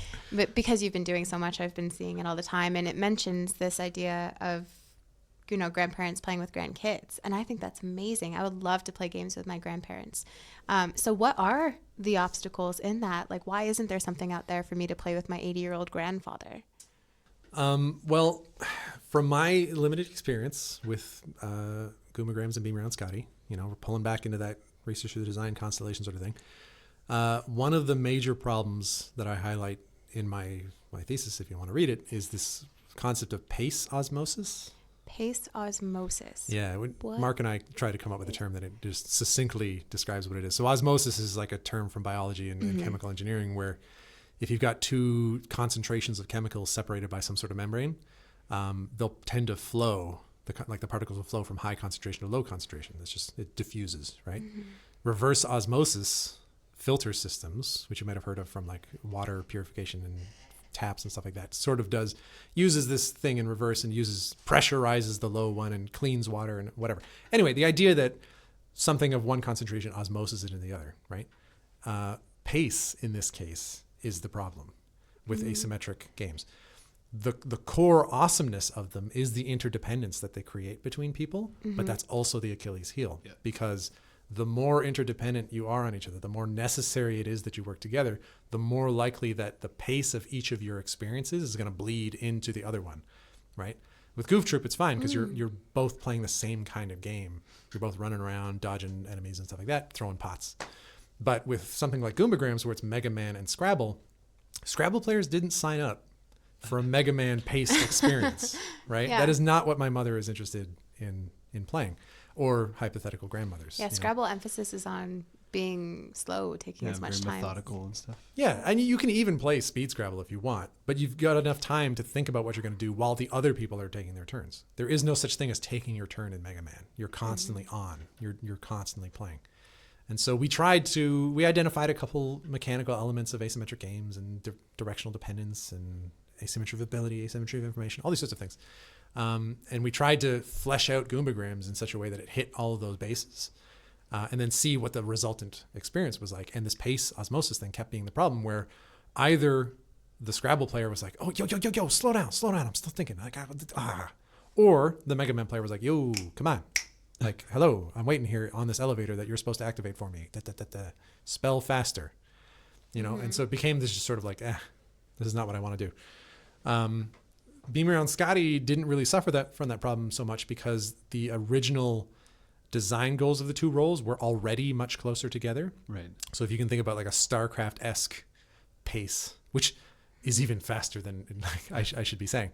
because you've been doing so much, I've been seeing it all the time, and it mentions this idea of, you know, grandparents playing with grandkids, and I think that's amazing. I would love to play games with my grandparents. So what are the obstacles in that? Like, why isn't there something out there for me to play with my 80-year-old grandfather? Well, from my limited experience with Goomagrams and Beam Around Scotty, you know, we're pulling back into that research through the design constellation sort of thing. One of the major problems that I highlight in my thesis, if you want to read it, is this concept of pace osmosis. Pace osmosis. Yeah, Mark and I tried to come up with a term that it just succinctly describes what it is. So osmosis is like a term from biology and chemical engineering, where if you've got two concentrations of chemicals separated by some sort of membrane, they'll tend to flow, like the particles will flow from high concentration to low concentration. It diffuses, right? Reverse osmosis filter systems, which you might have heard of from like water purification and taps and stuff like that, sort of uses this thing in reverse and pressurizes the low one and cleans water and whatever. Anyway, the idea that something of one concentration osmoses it in the other, right? Pace in this case is the problem with asymmetric games. the core awesomeness of them is the interdependence that they create between people, but that's also the Achilles heel, because the more interdependent you are on each other, the more necessary it is that you work together, the more likely that the pace of each of your experiences is going to bleed into the other one, right? With Goof Troop, it's fine because you're both playing the same kind of game. You're both running around, dodging enemies and stuff like that, throwing pots. But with something like Goombagrams, where it's Mega Man and Scrabble players didn't sign up for a Mega Man paced experience, right? Yeah. That is not what my mother is interested in playing, or hypothetical grandmothers. Yeah, Scrabble emphasis is on being slow, taking as much very time. methodical and stuff. Yeah, and you can even play Speed Scrabble if you want, but you've got enough time to think about what you're going to do while the other people are taking their turns. There is no such thing as taking your turn in Mega Man. You're constantly on. You're constantly playing. And so we identified a couple mechanical elements of asymmetric games and directional dependence and asymmetry of ability, asymmetry of information, all these sorts of things. And we tried to flesh out Goombagrams in such a way that it hit all of those bases, and then see what the resultant experience was like. And this pace osmosis thing kept being the problem, where either the Scrabble player was like, oh, yo, slow down, I'm still thinking. Like, or the Mega Man player was like, yo, come on. Like, hello, I'm waiting here on this elevator that you're supposed to activate for me. Spell faster. And so it became this just sort of like, this is not what I want to do. Beam Around Scotty didn't really suffer from that problem so much because the original design goals of the two roles were already much closer together. Right. So if you can think about like a StarCraft-esque pace, which is even faster than I should be saying,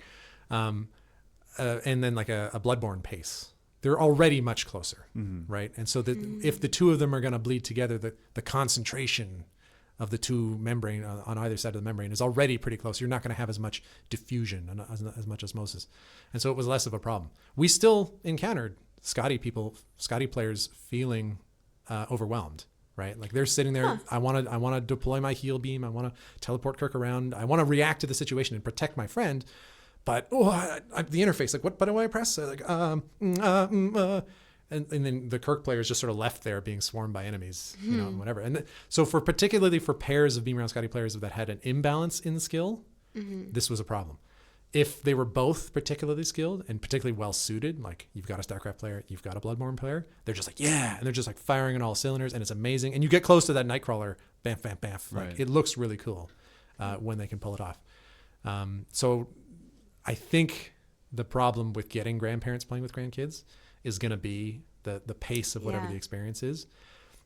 and then like a Bloodborne pace, they're already much closer, right? And so that if the two of them are going to bleed together, the concentration of the two membrane on either side of the membrane is already pretty close. You're not going to have as much diffusion and as much osmosis. And so it was less of a problem. We still encountered Scotty players feeling overwhelmed, right? Like they're sitting there, I want to deploy my heal beam. I want to teleport Kirk around. I want to react to the situation and protect my friend. But the interface, like what button do I press? And then the Kirk player is just sort of left there being swarmed by enemies, and whatever. And so particularly for pairs of Beam Around Scotty players that had an imbalance in skill, this was a problem. If they were both particularly skilled and particularly well suited, like you've got a StarCraft player, you've got a Bloodborne player, they're just like, yeah, and they're just like firing on all cylinders, and it's amazing. And you get close to that Nightcrawler, bamf, bamf, bamf. Like, it looks really cool when they can pull it off. So I think the problem with getting grandparents playing with grandkids is going to be the pace of whatever the experience is.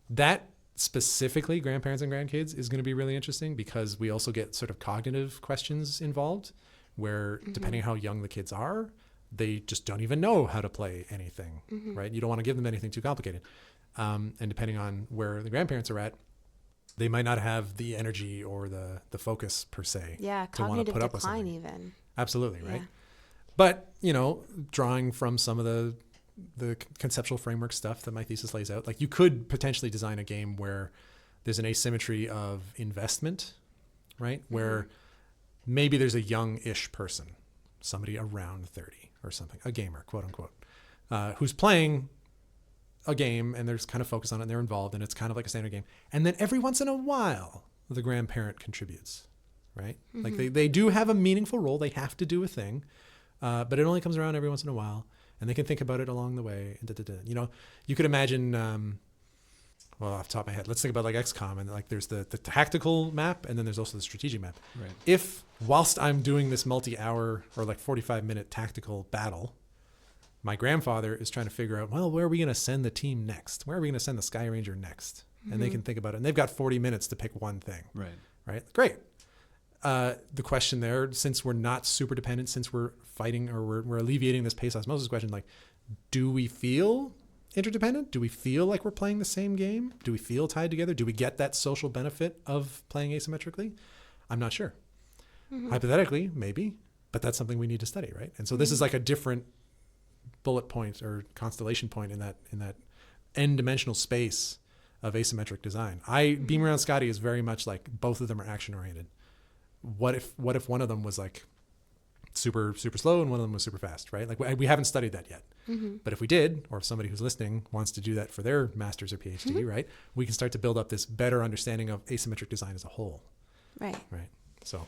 That specifically, grandparents and grandkids, is going to be really interesting because we also get sort of cognitive questions involved where depending on how young the kids are, they just don't even know how to play anything, right? You don't want to give them anything too complicated. And depending on where the grandparents are at, they might not have the energy or the focus per se. Yeah, to want to cognitive put up with decline something. even. Absolutely, right? Yeah. But, drawing from some of the conceptual framework stuff that my thesis lays out, like you could potentially design a game where there's an asymmetry of investment, right? Where maybe there's a young-ish person, somebody around 30 or something, a gamer, quote unquote, who's playing a game and there's kind of focus on it and they're involved and it's kind of like a standard game. And then every once in a while, the grandparent contributes, right? Like they do have a meaningful role. They have to do a thing, but it only comes around every once in a while. And they can think about it along the way. And you could imagine, off the top of my head, let's think about like XCOM, and like there's the tactical map, and then there's also the strategic map. Right. If whilst I'm doing this multi-hour or like 45-minute tactical battle, my grandfather is trying to figure out, well, where are we going to send the team next? Where are we going to send the Sky Ranger next? And they can think about it. And they've got 40 minutes to pick one thing. Right. Great. The question there, since we're not super dependent, since we're fighting or we're alleviating this pace osmosis question, like, do we feel interdependent? Do we feel like we're playing the same game? Do we feel tied together? Do we get that social benefit of playing asymmetrically? I'm not sure. Hypothetically, maybe, but that's something we need to study, right? And so this is like a different bullet point or constellation point in that n-dimensional space of asymmetric design. Beam Around Scotty is very much like both of them are action oriented. What if one of them was like super slow and one of them was super fast, right? Like we haven't studied that yet. But if we did, or if somebody who's listening wants to do that for their master's or PhD, right? We can start to build up this better understanding of asymmetric design as a whole. Right. So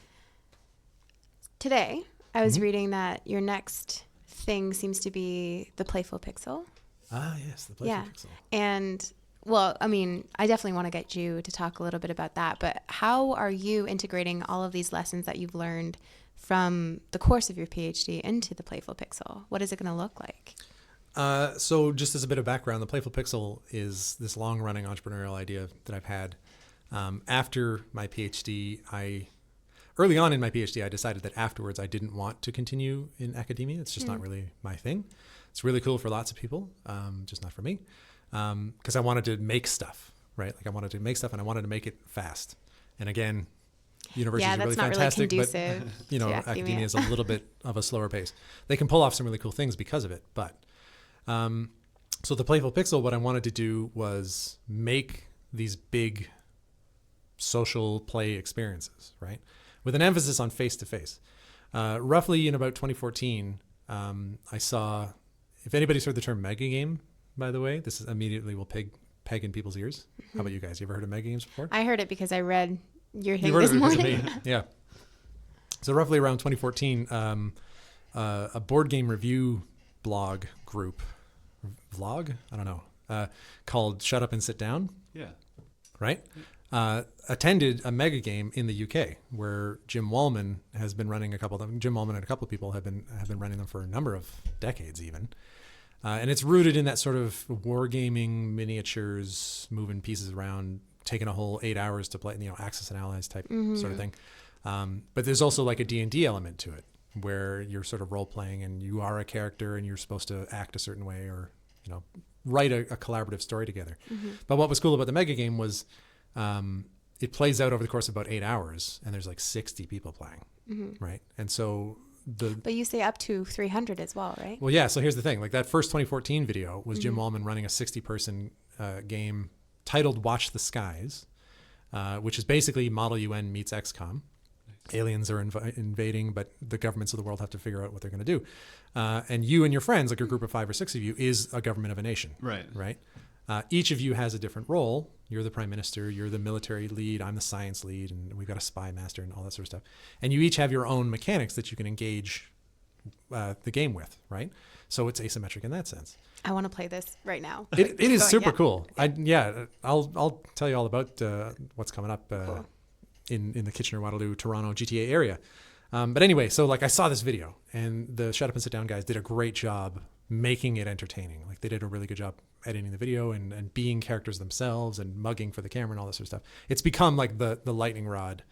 today, I was reading that your next thing seems to be the Playful Pixel. Ah, yes, the Playful Pixel. And well, I mean, I definitely want to get you to talk a little bit about that, but how are you integrating all of these lessons that you've learned from the course of your PhD into the Playful Pixel? What is it going to look like? So just as a bit of background, the Playful Pixel is this long-running entrepreneurial idea that I've had. After my PhD, early on in my PhD, I decided that afterwards I didn't want to continue in academia. It's just not really my thing. It's really cool for lots of people, just not for me. Because I wanted to make stuff, right? Like I wanted to make stuff and I wanted to make it fast. And again, university is really fantastic, really but academia is a little bit of a slower pace. They can pull off some really cool things because of it. But so the Playful Pixel, what I wanted to do was make these big social play experiences, right? With an emphasis on face-to-face. Roughly in about 2014, I saw, if anybody's heard the term mega game, by the way, this is immediately will peg in people's ears. How about you guys? You ever heard of mega games before? I heard it because I read your thing You heard this of it because of morning. me. Yeah. So roughly around 2014, a board game review blog group, vlog? I don't know, called Shut Up and Sit Down. Yeah. Right? Attended a mega game in the UK where Jim Wallman has been running a couple of them. Jim Wallman and a couple of people have been running them for a number of decades even. And it's rooted in that sort of wargaming miniatures, moving pieces around, taking a whole 8 hours to play, Axis and Allies type sort of thing. But there's also like a D&D element to it where you're sort of role playing and you are a character and you're supposed to act a certain way or, write a collaborative story together. But what was cool about the mega game was it plays out over the course of about 8 hours and there's like 60 people playing, right? And so But you say up to 300 as well, right? Well, yeah. So here's the thing. Like that first 2014 video was Jim Wallman running a 60-person game titled "Watch the Skies," which is basically Model UN meets XCOM. Aliens are invading, but the governments of the world have to figure out what they're going to do. And you and your friends, like a group of 5 or 6 of you, is a government of a nation. Right. Right. Each of you has a different role. You're the prime minister, you're the military lead, I'm the science lead, and we've got a spy master and all that sort of stuff. And you each have your own mechanics that you can engage the game with, right? So it's asymmetric in that sense. I want to play this right now. It is super cool. I'll tell you all about what's coming up in the Kitchener-Waterloo, Toronto GTA area. But anyway, so like I saw this video and the Shut Up and Sit Down guys did a great job making it entertaining. Like they did a really good job editing the video and being characters themselves and mugging for the camera and all that sort of stuff. It's become like the lightning rod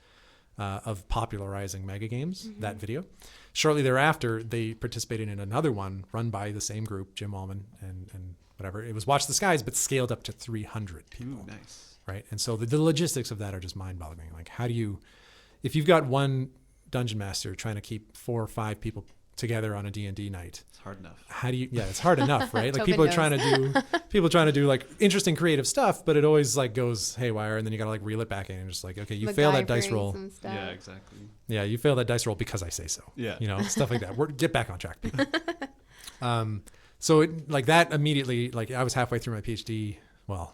of popularizing mega games, that video. Shortly thereafter, they participated in another one run by the same group, Jim Allman and whatever. It was Watch the Skies, but scaled up to 300 people. Ooh, nice. Right? And so the logistics of that are just mind-boggling. Like how do you, if you've got one dungeon master trying to keep 4 or 5 people together on a D&D night. It's hard enough. How do you, it's hard enough, right? Like people are trying to do like interesting creative stuff, but it always like goes haywire and then you got to like reel it back in and just like, okay, you fail that dice roll. Yeah, exactly. Yeah. You fail that dice roll because I say so. Yeah. Stuff like that. Get back on track, people. So it, like that immediately, like I was halfway through my PhD, or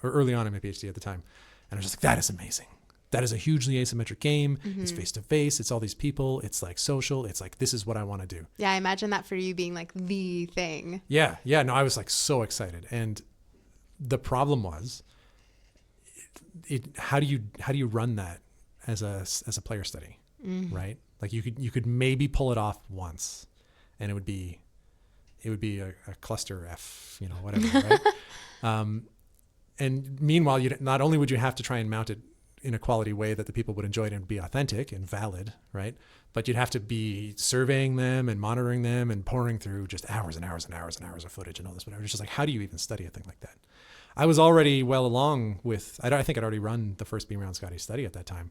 early on in my PhD at the time. And I was just like, that is amazing. That is a hugely asymmetric game. It's face to face. It's all these people. It's like social. It's like, this is what I want to do. Yeah. I imagine that for you being like the thing. Yeah. Yeah. No, I was like so excited. And the problem was how do you run that as a player study, right? Like you could maybe pull it off once and it would be a cluster F, whatever. Right. And meanwhile, not only would you have to try and mount it in a quality way that the people would enjoy it and be authentic and valid, right? But you'd have to be surveying them and monitoring them and pouring through just hours and hours and hours and hours of footage and all this, whatever. It's just like, how do you even study a thing like that? I was already well along with, I think I'd already run the first Beam Around Scotty study at that time.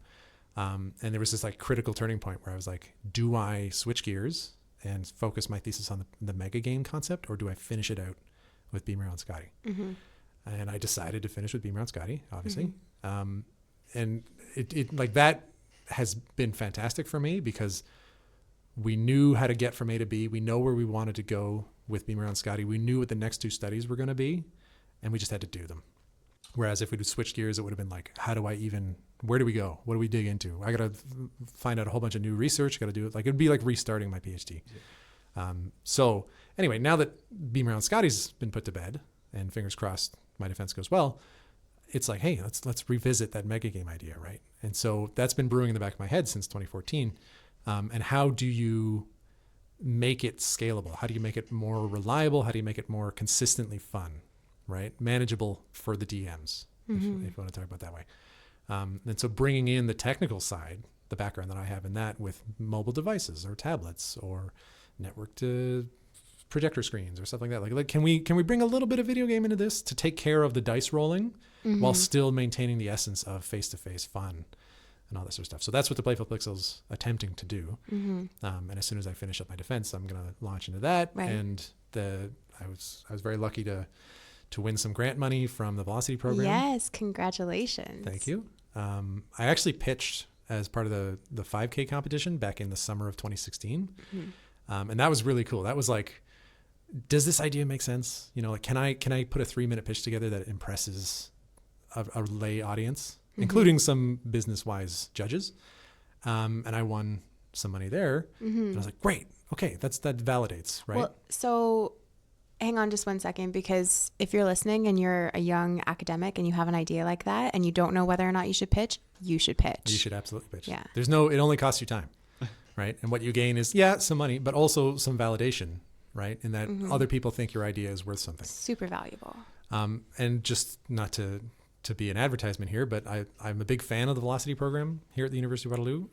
And there was this like critical turning point where I was like, do I switch gears and focus my thesis on the mega game concept, or do I finish it out with Beam Around Scotty? And I decided to finish with Beam Around Scotty, obviously. And it like that has been fantastic for me because we knew how to get from A to B. We know where we wanted to go with Beam Around Scotty. We knew what the next 2 studies were going to be, and we just had to do them. Whereas if we'd switched gears, it would have been like, where do we go? What do we dig into? I got to find out a whole bunch of new research. Got to do it. Like, it'd be like restarting my PhD. So anyway, now that Beam Around Scotty's been put to bed, and fingers crossed my defense goes well, it's like, hey, let's revisit that mega game idea, right? And so that's been brewing in the back of my head since 2014. And how do you make it scalable? How do you make it more reliable? How do you make it more consistently fun, right? Manageable for the DMs, if you want to talk about it that way. And so bringing in the technical side, the background that I have in that with mobile devices or tablets or networked projector screens or stuff like that. Like can we bring a little bit of video game into this to take care of the dice rolling while still maintaining the essence of face-to-face fun and all that sort of stuff. So that's what the Playful Pixel's attempting to do. And as soon as I finish up my defense, I'm going to launch into that. Right. And I was very lucky to win some grant money from the Velocity program. Yes, congratulations. Thank you. I actually pitched as part of the 5K competition back in the summer of 2016. And that was really cool. That was like, does this idea make sense? You know, like, can I put a 3-minute pitch together that impresses a lay audience, including some business-wise judges? And I won some money there. And I was like, great. Okay. That validates, right? Well, so hang on just one second, because if you're listening and you're a young academic and you have an idea like that and you don't know whether or not you should pitch, you should pitch. You should absolutely pitch. Yeah. It only costs you time, right? And what you gain is, some money, but also some validation, right? In that other people think your idea is worth something. Super valuable. And just not to be an advertisement here, but I'm a big fan of the Velocity program here at the University of Waterloo.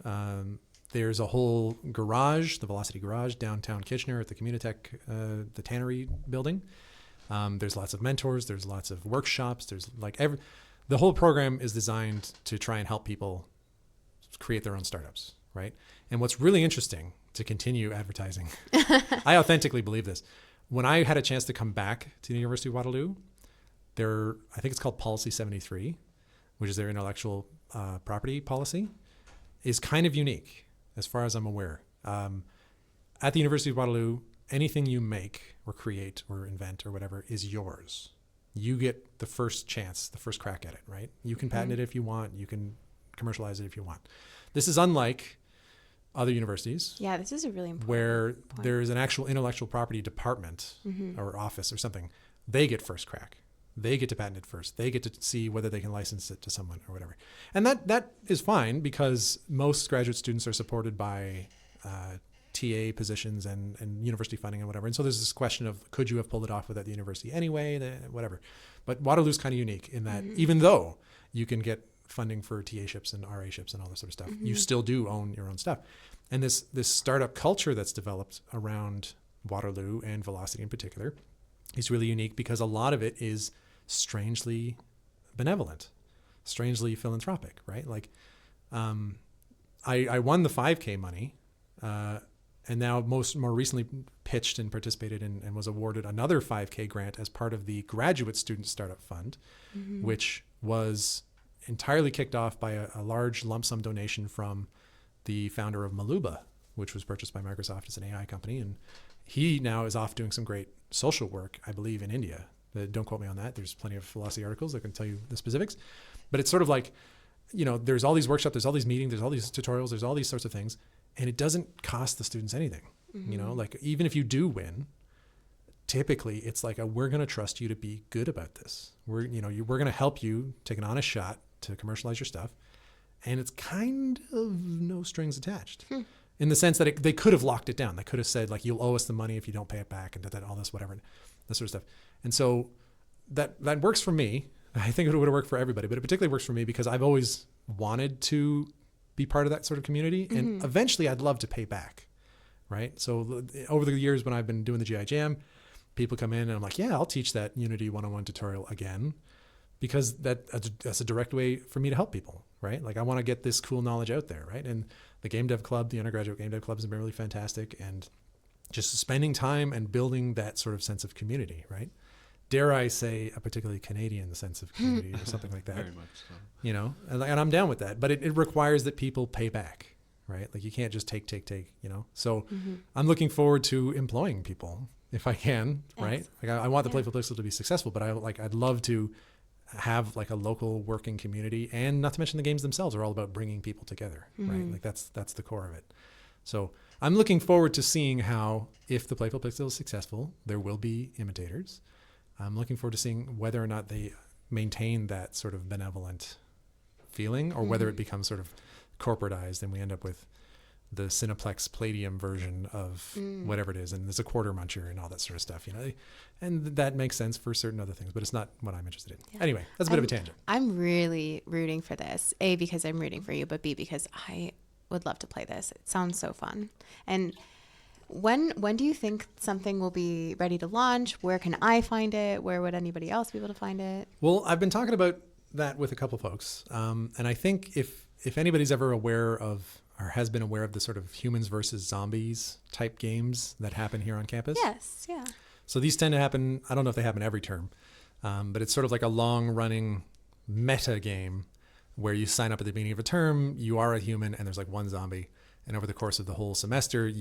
There's a whole garage, the Velocity Garage, downtown Kitchener at the Communitech, the Tannery building. There's lots of mentors. There's lots of workshops. There's the whole program is designed to try and help people create their own startups, right? And what's really interesting, to continue advertising, I authentically believe this. When I had a chance to come back to the University of Waterloo, I think it's called Policy 73, which is their intellectual property policy, is kind of unique as far as I'm aware. At the University of Waterloo, anything you make or create or invent or whatever is yours. You get the first chance, the first crack at it, right? You can patent it if you want. You can commercialize it if you want. This is unlike other universities. Yeah, this is a really important where point. There is an actual intellectual property department or office or something. They get first crack. They get to patent it first. They get to see whether they can license it to someone or whatever. And that is fine, because most graduate students are supported by TA positions and university funding and whatever. And so there's this question of, could you have pulled it off without the university anyway, whatever. But Waterloo's kind of unique in that even though you can get funding for TA-ships and RA-ships and all that sort of stuff, you still do own your own stuff. And this startup culture that's developed around Waterloo and Velocity in particular is really unique, because a lot of it is strangely benevolent, strangely philanthropic, right? Like, I won the 5K money, and now more recently pitched and participated in and was awarded another 5K grant as part of the Graduate Student Startup Fund, which was entirely kicked off by a large lump sum donation from the founder of Maluba, which was purchased by Microsoft as an AI company. And he now is off doing some great social work, I believe, in India. Don't quote me on that. There's plenty of Velocity articles that can tell you the specifics. But it's sort of like, there's all these workshops, there's all these meetings, there's all these tutorials, there's all these sorts of things. And it doesn't cost the students anything. Like, even if you do win, typically it's like, we're going to trust you to be good about this. We're going to help you take an honest shot to commercialize your stuff. And it's kind of no strings attached. In the sense that they could have locked it down. They could have said, like, you'll owe us the money if you don't pay it back, and all this, whatever, that sort of stuff. And so that works for me. I think it would have worked for everybody, but it particularly works for me because I've always wanted to be part of that sort of community. And eventually I'd love to pay back, right? So over the years when I've been doing the GI Jam, people come in and I'm like, yeah, I'll teach that Unity 101 tutorial again, because that's a direct way for me to help people, right? Like, I want to get this cool knowledge out there, right? And the Game Dev Club, the undergraduate Game Dev Club, has been really fantastic. And just spending time and building that sort of sense of community, right? Dare I say a particularly Canadian sense of community or something like that. Very much so. And I'm down with that. But it requires that people pay back, right? Like, you can't just take, So I'm looking forward to employing people if I can, right? Like, I want the Playful Pixel to be successful, but I'd love to have like a local working community, and not to mention the games themselves are all about bringing people together, right? Like that's the core of it. So I'm looking forward to seeing how, if the Playful Pixel is successful, there will be imitators. I'm looking forward to seeing whether or not they maintain that sort of benevolent feeling, or whether it becomes sort of corporatized and we end up with the Cineplex Palladium version of whatever it is, and there's a quarter muncher and all that sort of stuff, you know, and that makes sense for certain other things, but it's not what I'm interested in. Yeah. Anyway, that's a bit of a tangent. I'm really rooting for this, A, because I'm rooting for you, but B, because I would love to play this. It sounds so fun. And when do you think something will be ready to launch? Where can I find it? Where would anybody else be able to find it? Well, I've been talking about that with a couple folks, and I think if anybody's ever aware of, or has been aware of, the sort of humans versus zombies type games that happen here on campus. Yes, yeah. So these tend to happen, I don't know if they happen every term, but it's sort of like a long running meta game where you sign up at the beginning of a term, you are a human, and there's like one zombie. And over the course of the whole semester,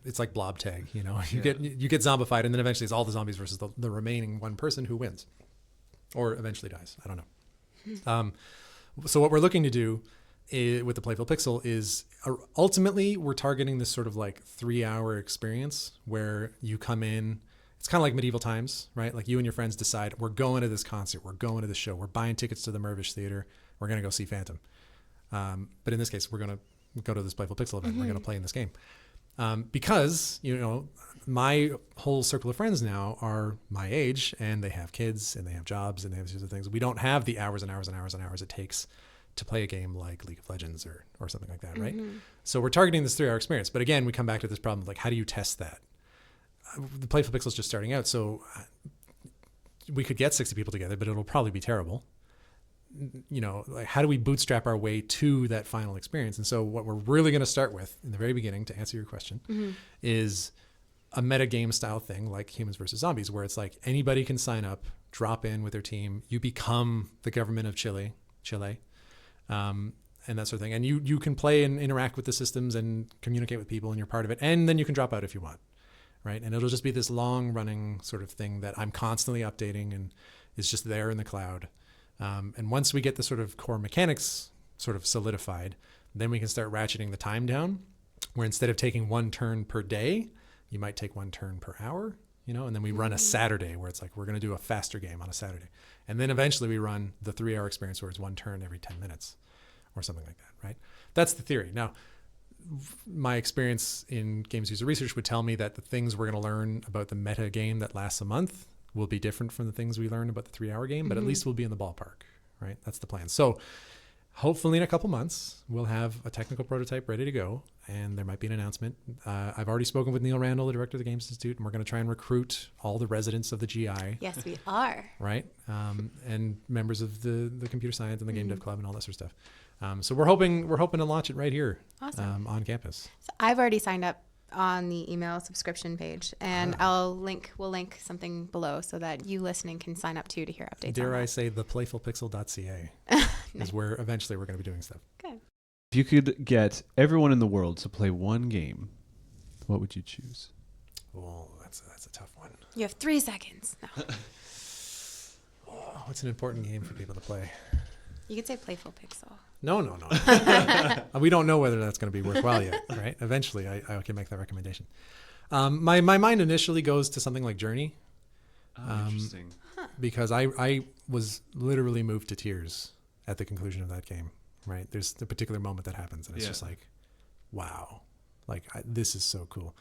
it's like blob tag, you know, you get zombified, and then eventually it's all the zombies versus the remaining one person who wins or eventually dies. I don't know. So what we're looking to do with the Playful Pixel is ultimately we're targeting this sort of like 3-hour experience where you come in. It's kind of like medieval times, right? Like you and your friends decide, we're going to this concert, we're going to the show, we're buying tickets to the Mirvish Theater, we're going to go see Phantom. But in this case, we're going to go to this Playful Pixel event. We're going to play in this game. Because, you know, my whole circle of friends now are my age, and they have kids and they have jobs and they have these other things. We don't have the hours and hours and hours and hours it takes to play a game like League of Legends or something like that, right? So we're targeting this 3-hour experience. But again, we come back to this problem of like, how do you test that? The Playful Pixel is just starting out, so we could get 60 people together, but it'll probably be terrible. You know, like how do we bootstrap our way to that final experience? And so what we're really going to start with in the very beginning, to answer your question, is a meta game style thing like Humans versus Zombies, where it's like anybody can sign up, drop in with their team, you become the government of Chile, and that sort of thing. And you can play and interact with the systems and communicate with people, and you're part of it. And then you can drop out if you want, right? And it'll just be this long running sort of thing that I'm constantly updating and is just there in the cloud. And once we get the sort of core mechanics sort of solidified, then we can start ratcheting the time down, where instead of taking 1 turn per day, you might take 1 turn per hour, you know, and then we run a Saturday where it's like, we're going to do a faster game on a Saturday. And then eventually we run the 3-hour experience where it's 1 turn every 10 minutes or something like that, right? That's the theory. Now, my experience in games user research would tell me that the things we're going to learn about the meta game that lasts a month will be different from the things we learn about the 3-hour game, but at least we'll be in the ballpark, right? That's the plan. So hopefully in a couple months, we'll have a technical prototype ready to go, and there might be an announcement. I've already spoken with Neil Randall, the director of the Games Institute, and we're going to try and recruit all the residents of the GI. Yes, we are. Right? And members of the computer science and the game dev club and all that sort of stuff. So we're hoping to launch it right here on campus. So I've already signed up on the email subscription page, and we'll link something below so that you listening can sign up too to hear updates. Dare I say theplayfulpixel.ca is where eventually we're going to be doing stuff. Good. If you could get everyone in the world to play one game, what would you choose? Well, that's a tough one. You have 3 seconds. No. What's an important game for people to play? You could say Playful Pixel. No. We don't know whether that's going to be worthwhile yet, right? Eventually, I can make that recommendation. My mind initially goes to something like Journey. Interesting. Because I was literally moved to tears at the conclusion of that game, right? There's the particular moment that happens, and it's just like, wow, like this is so cool.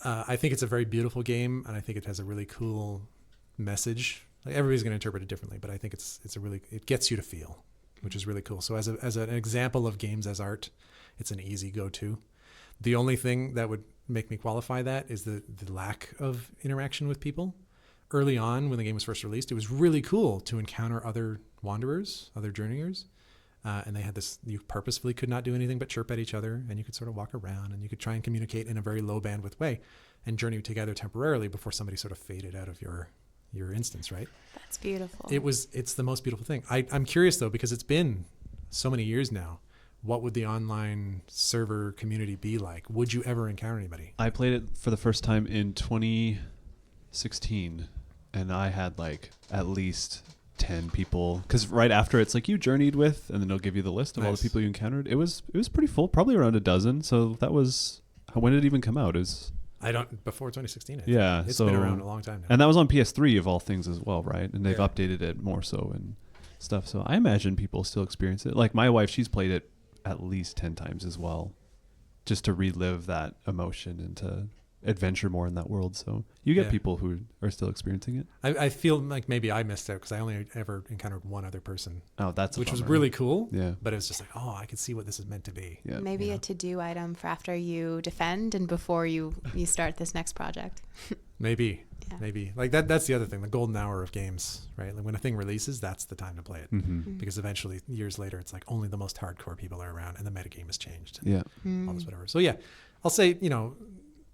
I think it's a very beautiful game, and I think it has a really cool message. Like everybody's going to interpret it differently, but I think it gets you to feel, which is really cool. So as an example of games as art, it's an easy go-to. The only thing that would make me qualify that is the lack of interaction with people. Early on, when the game was first released, it was really cool to encounter other wanderers, other journeyers. And they had this, you purposefully could not do anything but chirp at each other, and you could sort of walk around and you could try and communicate in a very low bandwidth way and journey together temporarily before somebody sort of faded out of your instance, right? That's beautiful. It's the most beautiful thing. I'm curious though, because it's been so many years now. What would the online server community be like? Would you ever encounter anybody? I played it for the first time in 2016, and I had like at least 10 people, because right after it's like you journeyed with, and then it'll give you the list of all the Nice. people you encountered. It was pretty full, probably around a dozen. So that was, when did it even come out? It was, before 2016. I think. yeah, It's so been around a long time now. and that was on PS3 of all things as well, right? And they've Yeah. updated it more so and stuff. So I imagine people still experience it. Like my wife, she's played it at least 10 times as well, just to relive that emotion and to adventure more in that world. So you get Yeah. people who are still experiencing it. I feel like maybe I missed out because I only ever encountered one other person, Oh, that's a which was bummer. really cool. Yeah. But it was just like, oh, I could see what this is meant to be. Yeah. Maybe Yeah. a to-do item for after you defend and before you start this next project. Maybe. Yeah. Maybe. Like that's the other thing, the golden hour of games, right? Like when a thing releases, that's the time to play it. Mm-hmm. Because eventually, years later, it's like only the most hardcore people are around and the metagame has changed. Yeah. All this whatever. So yeah, I'll say,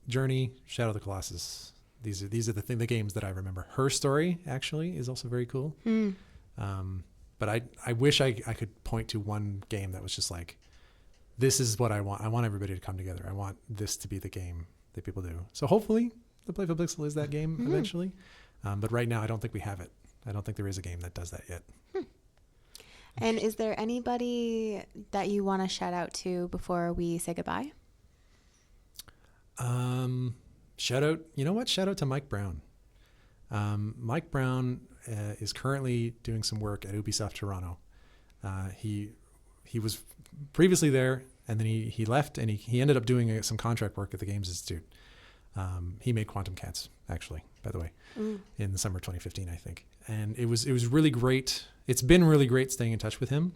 Journey, Shadow of the Colossus. These are the games that I remember. Her story actually is also very cool. But I wish I could point to one game that was just like, this is what I want. I want everybody to come together. I want this to be the game that people do. So hopefully the Playful Pixel is that game eventually. But right now I don't think we have it. I don't think there is a game that does that yet. And is there anybody that you want to shout out to before we say goodbye? Shout out, Shout out to Mike Brown. Mike Brown is currently doing some work at Ubisoft Toronto. He was previously there, and then he left, and he ended up doing some contract work at the Games Institute. He made Quantum Cats, actually, by the way, in the summer 2015, I think. And it was really great. It's been really great staying in touch with him.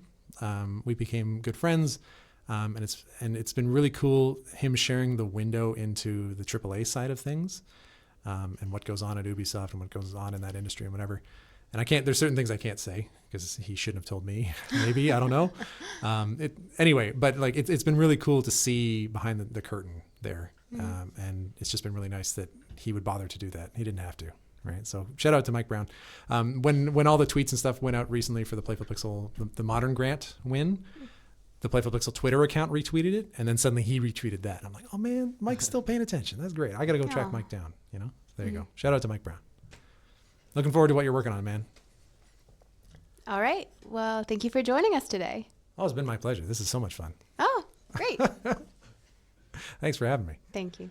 We became good friends. And it's been really cool him sharing the window into the AAA side of things, and what goes on at Ubisoft and what goes on in that industry and whatever. And there's certain things I can't say because he shouldn't have told me. Maybe, I don't know. Anyway, but like it's been really cool to see behind the curtain there, and it's just been really nice that he would bother to do that. He didn't have to. Right. So shout out to Mike Brown. When all the tweets and stuff went out recently for the Playful Pixel, the Modern Grant win. The Playful Pixel Twitter account retweeted it, and then suddenly he retweeted that. And I'm like, oh man, Mike's still paying attention. That's great. I got to go track Mike down. There you go. Shout out to Mike Brown. Looking forward to what you're working on, man. All right. Well, thank you for joining us today. Oh, it's been my pleasure. This is so much fun. Oh, great. Thanks for having me. Thank you.